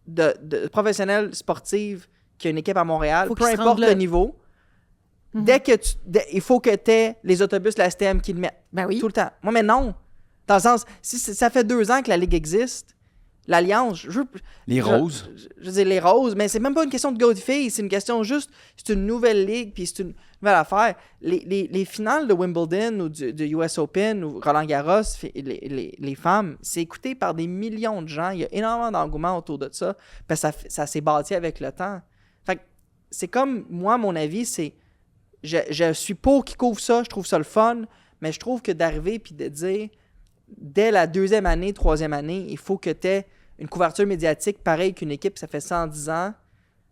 de professionnelle sportive qui a une équipe à Montréal, Faut peu qu'ils se importe rendent le là. niveau, il faut que tu aies les autobus de la STM qui le mettent. Ben oui. Tout le temps. Moi, mais non. Dans le sens, si ça fait 2 ans que la Ligue existe, l'Alliance, Les Roses. je veux dire, les Roses, mais c'est même pas une question de gars ou de filles, c'est une question juste, c'est une nouvelle ligue, puis c'est une nouvelle affaire. Les finales de Wimbledon ou du US Open ou Roland Garros, les femmes, c'est écouté par des millions de gens. Il y a énormément d'engouement autour de ça, parce que ça s'est bâti avec le temps. Fait que c'est comme, moi, mon avis, c'est, je suis pour qu'ils couvrent ça, je trouve ça le fun, mais je trouve que d'arriver puis de dire, dès la 2e année, 3e année, il faut que tu aies une couverture médiatique pareille qu'une équipe, ça fait 110 ans.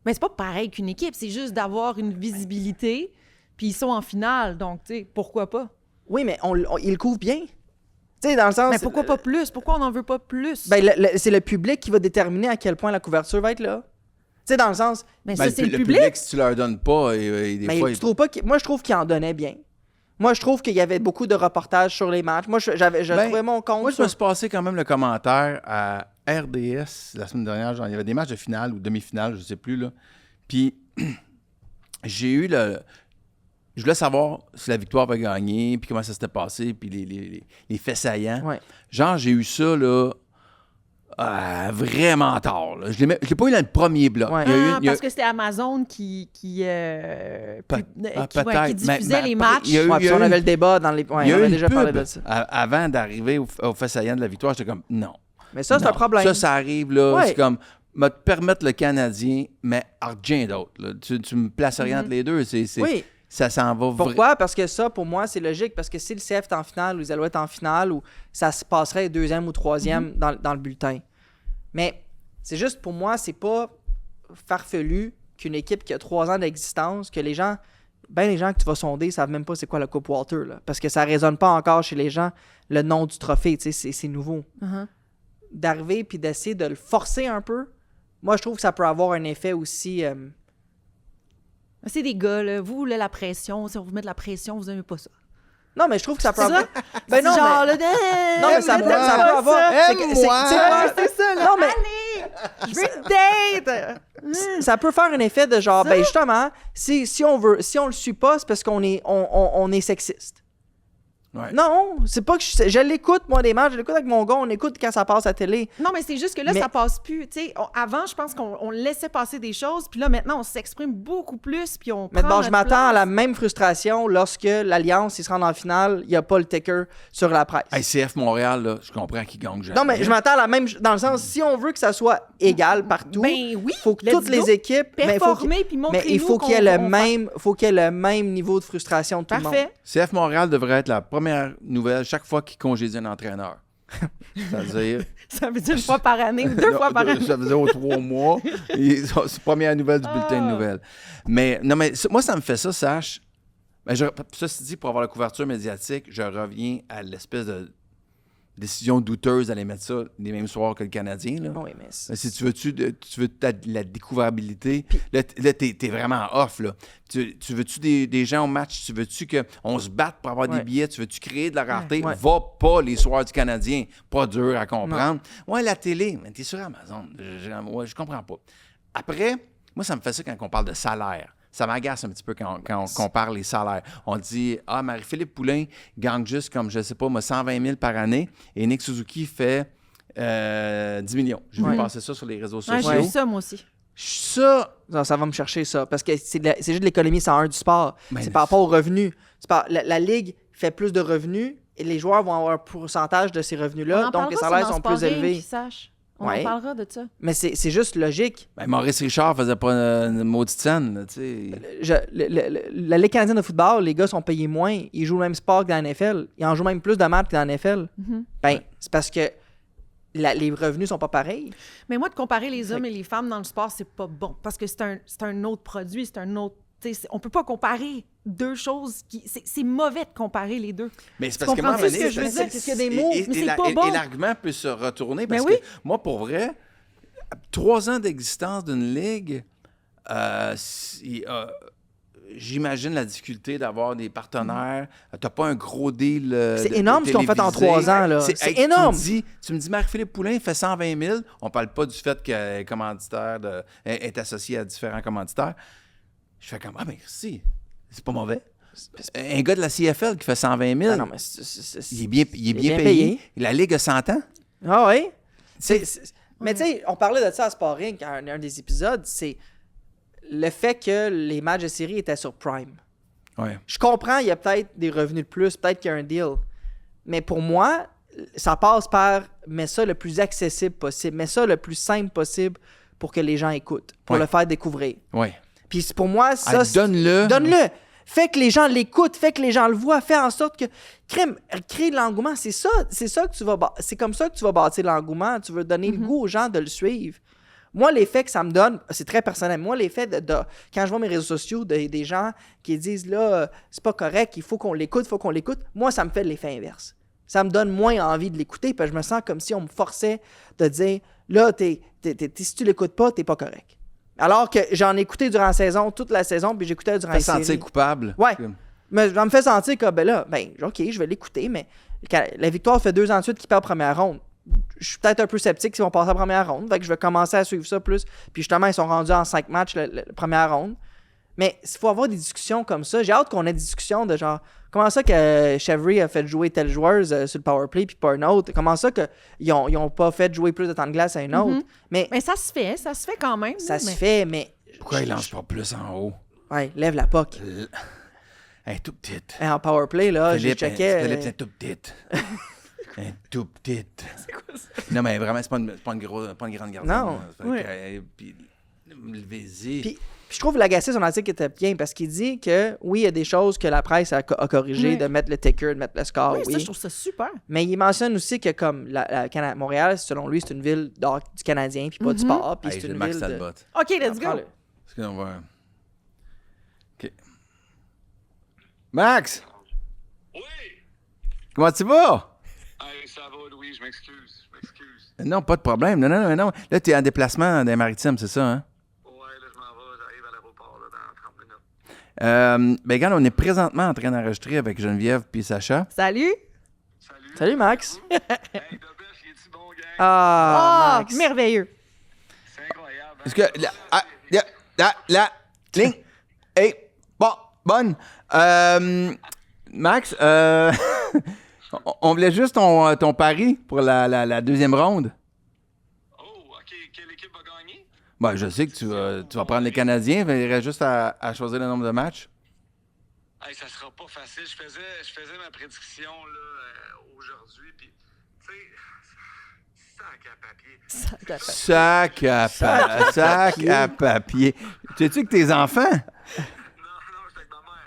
Mais c'est pas pareil qu'une équipe, c'est juste d'avoir une visibilité, puis ils sont en finale, donc, tu sais, pourquoi pas? Oui, mais ils le couvrent bien. Tu sais, dans le sens... Mais pourquoi pas plus? Pourquoi on n'en veut pas plus? Ben, c'est le public qui va déterminer à quel point la couverture va être là. sais, dans le sens... Mais Ben, ça, c'est le public, public. si tu leur donnes pas, des Mais fois... tu trouves pas moi, je trouve qu'il en donnait bien. Moi, je trouve qu'il y avait beaucoup de reportages sur les matchs. Moi, je trouvais mon compte Moi, je me suis passé quand même le commentaire à RDS la semaine dernière. Genre, il y avait des matchs de finale ou demi-finale, je sais plus, là. Puis, j'ai eu je voulais savoir si la victoire avait gagné, puis comment ça s'était passé, puis les faits saillants. Ouais. Genre, j'ai eu ça, là, vraiment tard. Là. Je l'ai pas eu dans le premier bloc. Ouais. Il y a eu- il y a- Parce que c'était Amazon qui peut-être. diffusait les Mais matchs. il y a eu- Ouais, puis on avait le débat dans les... Ouais, il y a on eu avait une déjà pub parlé de ça. avant d'arriver au fait saillant de la victoire. J'étais comme, non. Mais ça, c'est un Non. problème. Ça arrive, là. Ouais. C'est comme, me permettre le Canadien, mais rien d'autre. Là. Tu me places rien entre les deux. Oui. Ça s'en va Pourquoi? Parce que ça, pour moi, c'est logique. Parce que si le CF est en finale ou les Alouettes en finale, ou ça se passerait deuxième ou troisième dans le bulletin. Mais c'est juste, pour moi, c'est pas farfelu qu'une équipe qui a 3 ans d'existence, que les gens que tu vas sonder savent même pas c'est quoi la Coupe Walter. Là, parce que ça résonne pas encore chez les gens, le nom du trophée. Tu sais, c'est nouveau. Uh-huh. D'arriver puis d'essayer de le forcer un peu, moi, je trouve que ça peut avoir un effet aussi... C'est des gars, là. Vous, là, la pression, si on vous met de la pression, vous aimez pas ça. Non, mais je trouve que ça peut C'est avoir... ça? Ben non, genre, mais... là, Non, mais ça peut avoir... C'est ça, là. Non, mais- Allez! Je veux une date! Ça peut faire un effet de genre, Ça? ben justement, si on le suit pas, c'est parce qu'on est, on est sexiste. Ouais. Non, c'est pas que je l'écoute, moi, des matchs, je l'écoute avec mon gars, on écoute quand ça passe à la télé. Non, mais c'est juste que là, Mais- ça passe plus. Tu sais, avant, je pense qu'on laissait passer des choses, puis là, maintenant, on s'exprime beaucoup plus, puis on Mais prend bon, je notre m'attends à place. la même frustration lorsque l'Alliance, ils se rendent en finale, il n'y a pas le ticker sur la presse. Hey, CF Montréal, là, je comprends qu'ils gagnent jamais. Non, mais je m'attends à la même, dans le sens, si on veut que ça soit égal partout, Ben oui, faut que let's toutes go. les équipes... mais Performer, puis mais il faut qu'il y ait le même niveau de frustration de tout le monde. Parfait. CF Montréal devrait être la première nouvelle chaque fois qu'ils congédient un entraîneur. C'est-à-dire... Ça veut dire une fois par année ou 2 fois par année. Ça veut dire aux 3 mois. C'est la première nouvelle du bulletin de nouvelles. Mais non, mais moi, ça me fait ça, sache. Ben, ceci dit, pour avoir la couverture médiatique, je reviens à l'espèce de décision douteuse d'aller mettre ça les mêmes soirs que le Canadien. Là. Oui, mais c'est- Si tu veux la découvrabilité, là, t'es vraiment off. Là. Tu veux-tu des gens au match? Tu veux-tu qu'on se batte pour avoir Ouais. des billets? Tu veux-tu créer de la rareté? Ouais. Va pas les soirs du Canadien. Pas dur à comprendre. Ouais, la télé, mais t'es sur Amazon. Je comprends pas. Après, moi, ça me fait ça quand on parle de salaire. Ça m'agace un petit peu quand on compare les salaires. On dit, Marie-Philippe Poulain gagne juste comme, je sais pas, moi, 120 000 par année et Nick Suzuki fait 10 millions. J'ai vu passer ça sur les réseaux Ouais, sociaux. j'ai vu ça, moi aussi. Ça, Non, ça va me chercher ça. Parce que c'est juste de l'économie 101 du sport. Ben, C'est par rapport aux revenus. La Ligue fait plus de revenus et les joueurs vont avoir un pourcentage de ces On revenus-là. en Donc les parlera salaires sur sont Dans plus Sport Inc, élevés. qu'ils sachent. On Ouais. en parlera de ça. Mais c'est juste logique. ben, Maurice Richard faisait pas une maudite scène, là, tu sais. La Ligue canadienne de football, les gars sont payés moins. Ils jouent le même sport que dans la NFL. Ils en jouent même plus de matchs que dans la NFL. Ben, c'est parce que les revenus sont pas pareils. Mais moi, de comparer les hommes et les femmes dans le sport, c'est pas bon. Parce que c'est un autre produit, c'est un autre. On peut pas comparer deux choses c'est mauvais de comparer les deux. Mais c'est Tu parce que moi, à un comprends-tu moment ce que donné, je veux dire? Parce qu'il y a des mots, et mais c'est la- pas et bon. l'argument peut se retourner parce Ben oui. que moi, pour vrai, 3 ans d'existence d'une ligue, j'imagine la difficulté d'avoir des partenaires. T'as pas un gros deal. C'est de énorme ce qu'ils ont fait en télévisé. 3 ans, là. C'est hey, énorme. Tu me dis Marc-Philippe Poulain fait 120 000. On parle pas du fait que commanditaire est associé à différents commanditaires. Je fais comme, mais si, c'est pas mauvais. Un gars de la CFL qui fait 120 000, Ah non, mais il est bien payé. La Ligue a 100 ans. Ah oui? Mais tu sais, on parlait de ça à Sport Inc. dans un des épisodes, c'est le fait que les matchs de série étaient sur Prime. Ouais. Je comprends, il y a peut-être des revenus de plus, peut-être qu'il y a un deal. Mais pour moi, ça passe par mets ça le plus accessible possible, mets ça le plus simple possible pour que les gens écoutent, pour Ouais. le faire découvrir. Ouais. Puis pour moi, ça... Donne-le. Donne-le. Fais que les gens l'écoutent, fais que les gens le voient, fais en sorte que... Crée de l'engouement, c'est ça que tu vas... C'est comme ça que tu vas bâtir l'engouement. Tu veux donner le goût aux gens de le suivre. Moi, l'effet que ça me donne, c'est très personnel. Moi, l'effet quand je vois mes réseaux sociaux des gens qui disent, là, c'est pas correct, il faut qu'on l'écoute, moi, ça me fait l'effet inverse. Ça me donne moins envie de l'écouter, parce que je me sens comme si on me forçait de dire, là, si tu l'écoutes pas, t'es pas correct. Alors que j'en ai écouté durant la saison, toute la saison, puis j'écoutais durant Fait les séries. sentir coupable. Ouais. Mais ça me fait sentir que, OK, je vais l'écouter, mais la victoire fait 2 ans de suite qu'ils perdent première ronde. Je suis peut-être un peu sceptique s'ils vont passer à la première ronde. Fait que je vais commencer à suivre ça plus. Puis justement, ils sont rendus en 5 matchs la première ronde. Mais il faut avoir des discussions comme ça. J'ai hâte qu'on ait des discussions de genre, comment ça que Chevry a fait jouer tel joueur sur le powerplay puis pas un autre? Comment ça qu'ils ont pas fait jouer plus de temps de glace à un autre? Mais ça se fait quand même. ça là, se mais- fait, mais... Pourquoi il lance pas plus en haut? Ouais, lève la puck. Un tout petit. En powerplay, là, je checkais... Philippe, c'est un tout petit. Un tout petit. C'est quoi ça? Non, mais vraiment, c'est pas une grande garde. Non. Puis, levez-y. Puis je trouve Lagacé, son article était bien parce qu'il dit que oui, il y a des choses que la presse a corrigées, Oui. de mettre le ticker, de mettre le score, Oui, oui. ça, je trouve ça super. Mais il mentionne aussi que comme Montréal, selon lui, c'est une ville du Canadien, puis pas du sport, puis Hey, c'est j'ai une Max ville de... Talbot. OK, let's go. Prends-le. Est-ce qu'on va... OK. Max! Oui! Comment tu vas? Hey, ça va, Louis, je m'excuse. Non, pas de problème. Non. Là, tu es en déplacement dans les maritimes, c'est ça, hein? Ouais, là, je m'en vais, j'arrive à l'aéroport là, dans 30 minutes. Ben, regarde, on est présentement en train d'enregistrer avec Geneviève puis Sacha. Salut. Salut! Salut, Max. Hey, Dobèche, il est-tu bon, gang? Ah, Oh, Max. merveilleux. C'est incroyable. Est-ce que la ligne est bonne? Max, on voulait juste ton pari pour la deuxième ronde. Oh, OK, quelle équipe va gagner? Ben, je sais que tu vas prendre les Canadiens, il reste juste à choisir le nombre de matchs. Hey, ça sera pas facile. Je faisais ma prédiction là, aujourd'hui, puis, tu sais, sac à papier. Sac à papier. Tu sais-tu que tes enfants? Non, j'étais avec ma mère.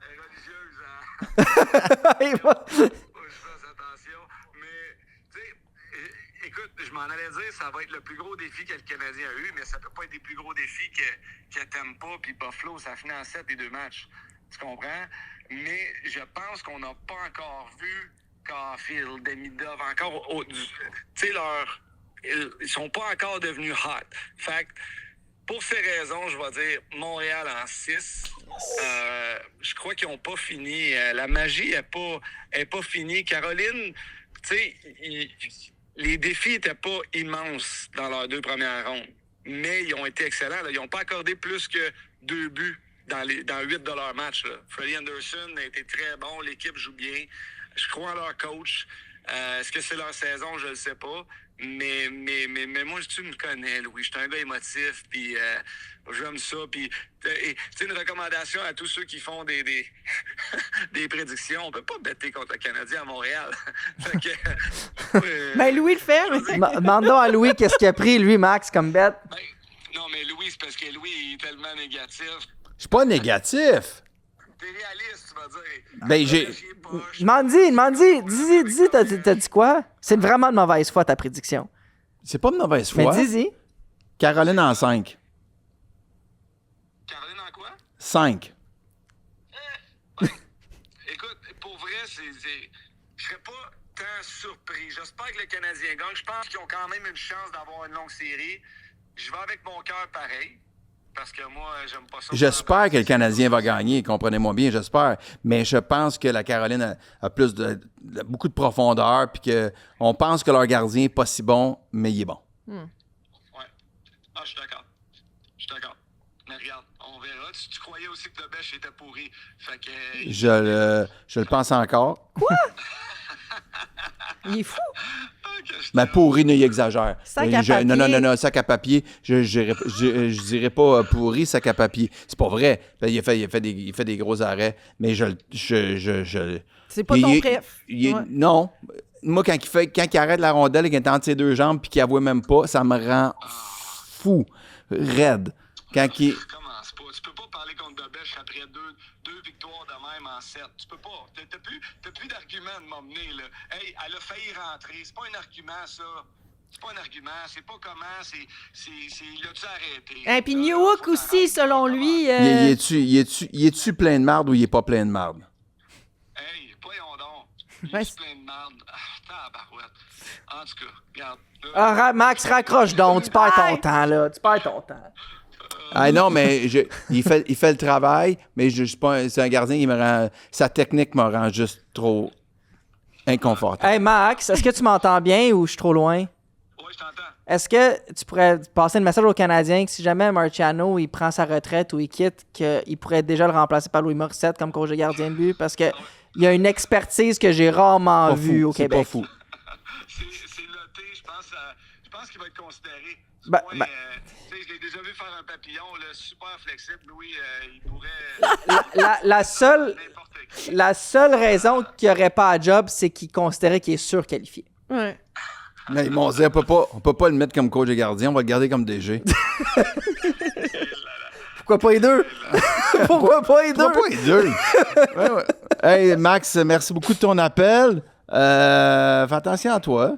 Elle est religieuse, hein? Faut que je fasse attention. Mais, tu sais, écoute, je m'en allais dire, ça va être le plus gros défi que le Canadien a eu, mais ça peut pas être des plus gros défis que Tampa puis Buffalo. Ça finit en 7 les 2 matchs. Tu comprends? Mais je pense qu'on n'a pas encore vu Caulfield, Demidov, encore... Tu sais, ils sont pas encore devenus hot. Fait que, pour ces raisons, je vais dire Montréal en 6. Je crois qu'ils n'ont pas fini. La magie n'est pas finie. Caroline, tu sais, les défis n'étaient pas immenses dans leurs 2 premières rondes. Mais ils ont été excellents. Là. Ils n'ont pas accordé plus que 2 buts dans 8 de leur match. Là. Freddie Anderson a été très bon. L'équipe joue bien. Je crois en leur coach. Est-ce que c'est leur saison? Je ne le sais pas. Mais moi, tu me connais, Louis. Je suis un gars émotif, puis j'aime ça. Puis, c'est une recommandation à tous ceux qui font des prédictions. On peut pas bêter contre le Canadien à Montréal. Fait que, Ben, Louis le fait. mais- Demandons à Louis qu'est-ce qu'il a pris, lui, Max, comme bête. non, mais Louis, c'est parce que Louis il est tellement négatif. Je suis pas négatif. T'es réaliste, tu vas dire. Ben, j'ai... Demande-y. Dis, t'as dit quoi? C'est vraiment de mauvaise foi, ta prédiction. C'est pas de mauvaise Mais foi. dis-y. Caroline en 5. Caroline en quoi? 5. Écoute, pour vrai, je serais pas tant surpris. J'espère que le Canadien gagne. Je pense qu'ils ont quand même une chance d'avoir une longue série. Je vais avec mon cœur pareil. Parce que moi, j'aime pas ça. J'espère que le Canadien va gagner, comprenez-moi bien, j'espère. Mais je pense que la Caroline a plus beaucoup de profondeur, puis qu'on pense que leur gardien n'est pas si bon, mais il est bon. Ouais. Ah, je suis d'accord. Mais regarde, on verra. Tu croyais aussi que le bêche était pourri. Fait que... Je le pense encore. Il est fou. Mais pourri, il exagère. Sac à papier. Non, sac à papier. Je dirais pas pourri, sac à papier. C'est pas vrai. Il fait des gros arrêts, mais C'est pas ton il- préf. il- Ouais. Non. Moi, quand il arrête la rondelle et qu'il est entre ses 2 jambes puis qu'il avouait même pas, ça me rend fou, raide. Quand il... Commence pas. Tu peux pas parler contre Dobèche après deux victoires de même en 7. Tu peux pas. T'as plus d'argument de m'emmener, là. Hey, elle a failli rentrer. C'est pas un argument, ça. C'est pas un argument. C'est pas comment. Il a-tu arrêté? Et puis Newhook aussi, selon lui. Il est-tu plein de marde ou il est pas plein de marde? Hey, voyons donc. Ouais, Juste plein de merde. Tabarouette. En tout cas, regarde. Max, raccroche donc. Tu perds ton temps, là. Tu perds ton temps. Ah non, mais il fait le travail, mais je suis pas c'est un gardien qui me rend... Sa technique me rend juste trop inconfortable. Hey, Max, est-ce que tu m'entends bien ou je suis trop loin? Oui, je t'entends. Est-ce que tu pourrais passer le message aux Canadiens que si jamais Marciano il prend sa retraite ou il quitte, qu'il pourrait déjà le remplacer par Louis Morissette comme coach de gardien de but? Parce que il y a une expertise que j'ai rarement Pas vue fou, au c'est Québec. pas fou. C'est noté, je pense qu'il va être considéré. Ben, Tu sais, je l'ai déjà vu faire un papillon, là, super flexible. Louis, il pourrait... La seule n'importe qui. La seule raison qu'il n'y aurait pas à job, c'est qu'il considérait qu'il est surqualifié. Ouais. Mais ils m'ont dit, on peut pas le mettre comme coach de gardien, on va le garder comme DG. Pourquoi pas les deux? Pourquoi pas les deux? Pourquoi pas les deux? Ouais, ouais. Hey, Max, merci beaucoup de ton appel. Fais attention à toi.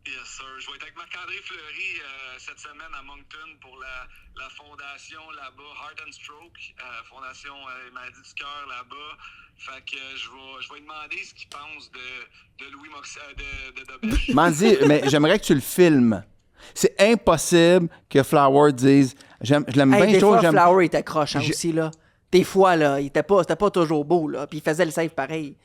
Yes, sir. Je vais être avec Marc-André Fleury cette semaine à Moncton pour la fondation là-bas, Heart and Stroke, fondation maladie du cœur là-bas. Fait que je vais lui demander ce qu'il pense de Louis de Dobèche. Mandy, mais j'aimerais que tu le filmes. C'est impossible que Flower dise je l'aime Hey, bien des chaud, fois, j'aime. Flower était croche J'ai- aussi, là. Des fois, là, c'était pas toujours beau, là. Puis il faisait le save pareil.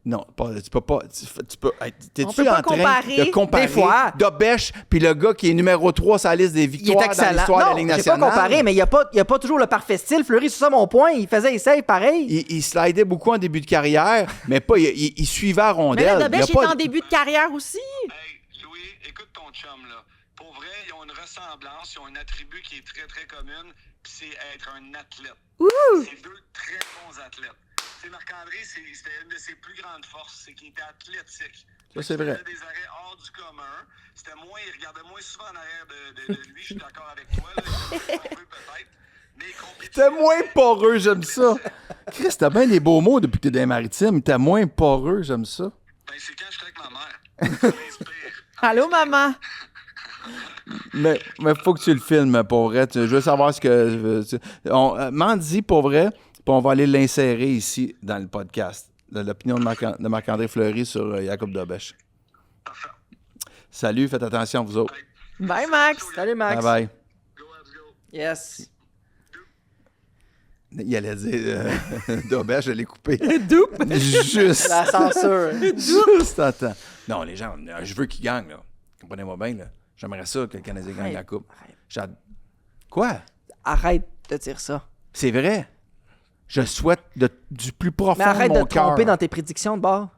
Non, tu peux pas. Tu peux. Hey, t'es-tu On peut pas en train comparer. de comparer Des fois. Dobèche puis le gars qui est numéro 3 sur la liste des Il est victoires dans excellent. l'histoire de la Non, Ligue j'ai pas nationale? comparé, mais il y a pas toujours le parfait style. Fleury, c'est ça mon point. Il faisait les saves pareil. Il slidait beaucoup en début de carrière, mais pas. Il suivait à Mais rondelle. là, Il y a Dobèche est pas- en début de carrière aussi. Hey, Louis, écoute ton chum, là. Pour vrai, ils ont une ressemblance, ils ont un attribut qui est très, très commune, puis c'est être un athlète. C'est deux très bons athlètes. Tu sais, Marc-André, c'était une de ses plus grandes forces, c'est qu'il était athlétique. Ça, c'est vrai. Il faisait des arrêts hors du commun. Il regardait moins souvent en arrière de lui. Je suis d'accord avec toi, là. Il était un peu peut-être. Mais il compétitif. T'es moins poreux, j'aime ça. Chris, t'as bien des beaux mots depuis que t'es dans les maritimes. T'es moins poreux, j'aime ça. Ben, c'est quand je suis avec ma mère. Ça m'inspire. Allô, maman? Mais faut que tu le filmes, pour vrai. Je veux savoir ce que... Mandy, pour vrai, puis on va aller l'insérer ici dans le podcast. L'opinion de Marc-André Fleury sur Jacob Dobèche. Salut, faites attention, vous autres. Bye, Max. Salut, Max. Bye-bye. Go, let's go. Yes. Il allait dire Dobèche, je l'ai coupé. Doupe. Juste. La censure. Juste à temps. Non, les gens, je veux qu'ils gagnent, là. Comprenez-moi bien, là. J'aimerais ça que le Canadien gagne la Coupe. Quoi? Arrête de dire ça. C'est vrai. Je souhaite du plus profond Mais arrête de de mon te tromper cœur. dans tes prédictions de bord.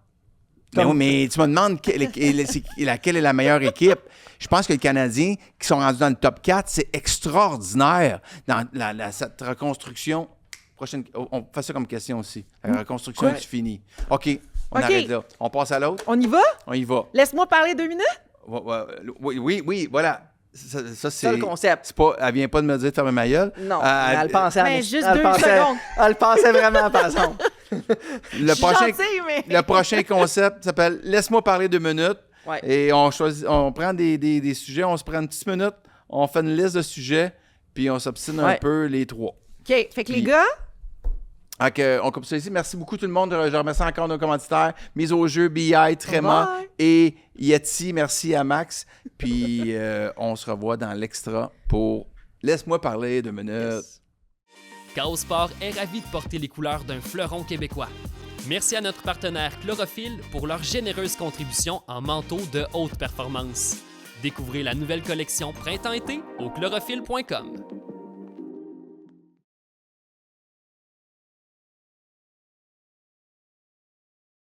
Mais, oui, mais tu me demandes laquelle est la meilleure équipe. Je pense que les Canadiens qui sont rendus dans le top 4, c'est extraordinaire. Dans cette reconstruction, on fait ça comme question aussi. La reconstruction, Quoi? tu finis. OK, on OK. arrête là. On passe à l'autre? On y va? On y va. Laisse-moi parler 2 minutes. Oui, voilà. Ça, c'est C'est le concept. c'est pas, elle vient pas de me dire de fermer ma gueule. Non, mais elle pensait à Mais nous. juste Elle 2 pensait- secondes. Elle pensait vraiment, par exemple. Le prochain, Gentil, mais... le prochain concept s'appelle Laisse-moi parler 2 minutes. Ouais. Et on prend des sujets, on se prend une petite minute, on fait une liste de sujets, puis on s'obstine un Ouais. peu les trois. OK, fait que les Puis- gars, Donc, on coupe ça ici. Merci beaucoup tout le monde. Je remercie encore nos commanditaires. Mise au jeu, BI, Tréma Bye. et Yeti. Merci à Max. Puis on se revoit dans l'extra pour Laisse-moi parler 2 minutes. Chaos Sport est ravi de porter les couleurs d'un fleuron québécois. Merci à notre partenaire Chlorophylle pour leur généreuse contribution en manteau de haute performance. Découvrez la nouvelle collection Printemps-été au chlorophylle.com.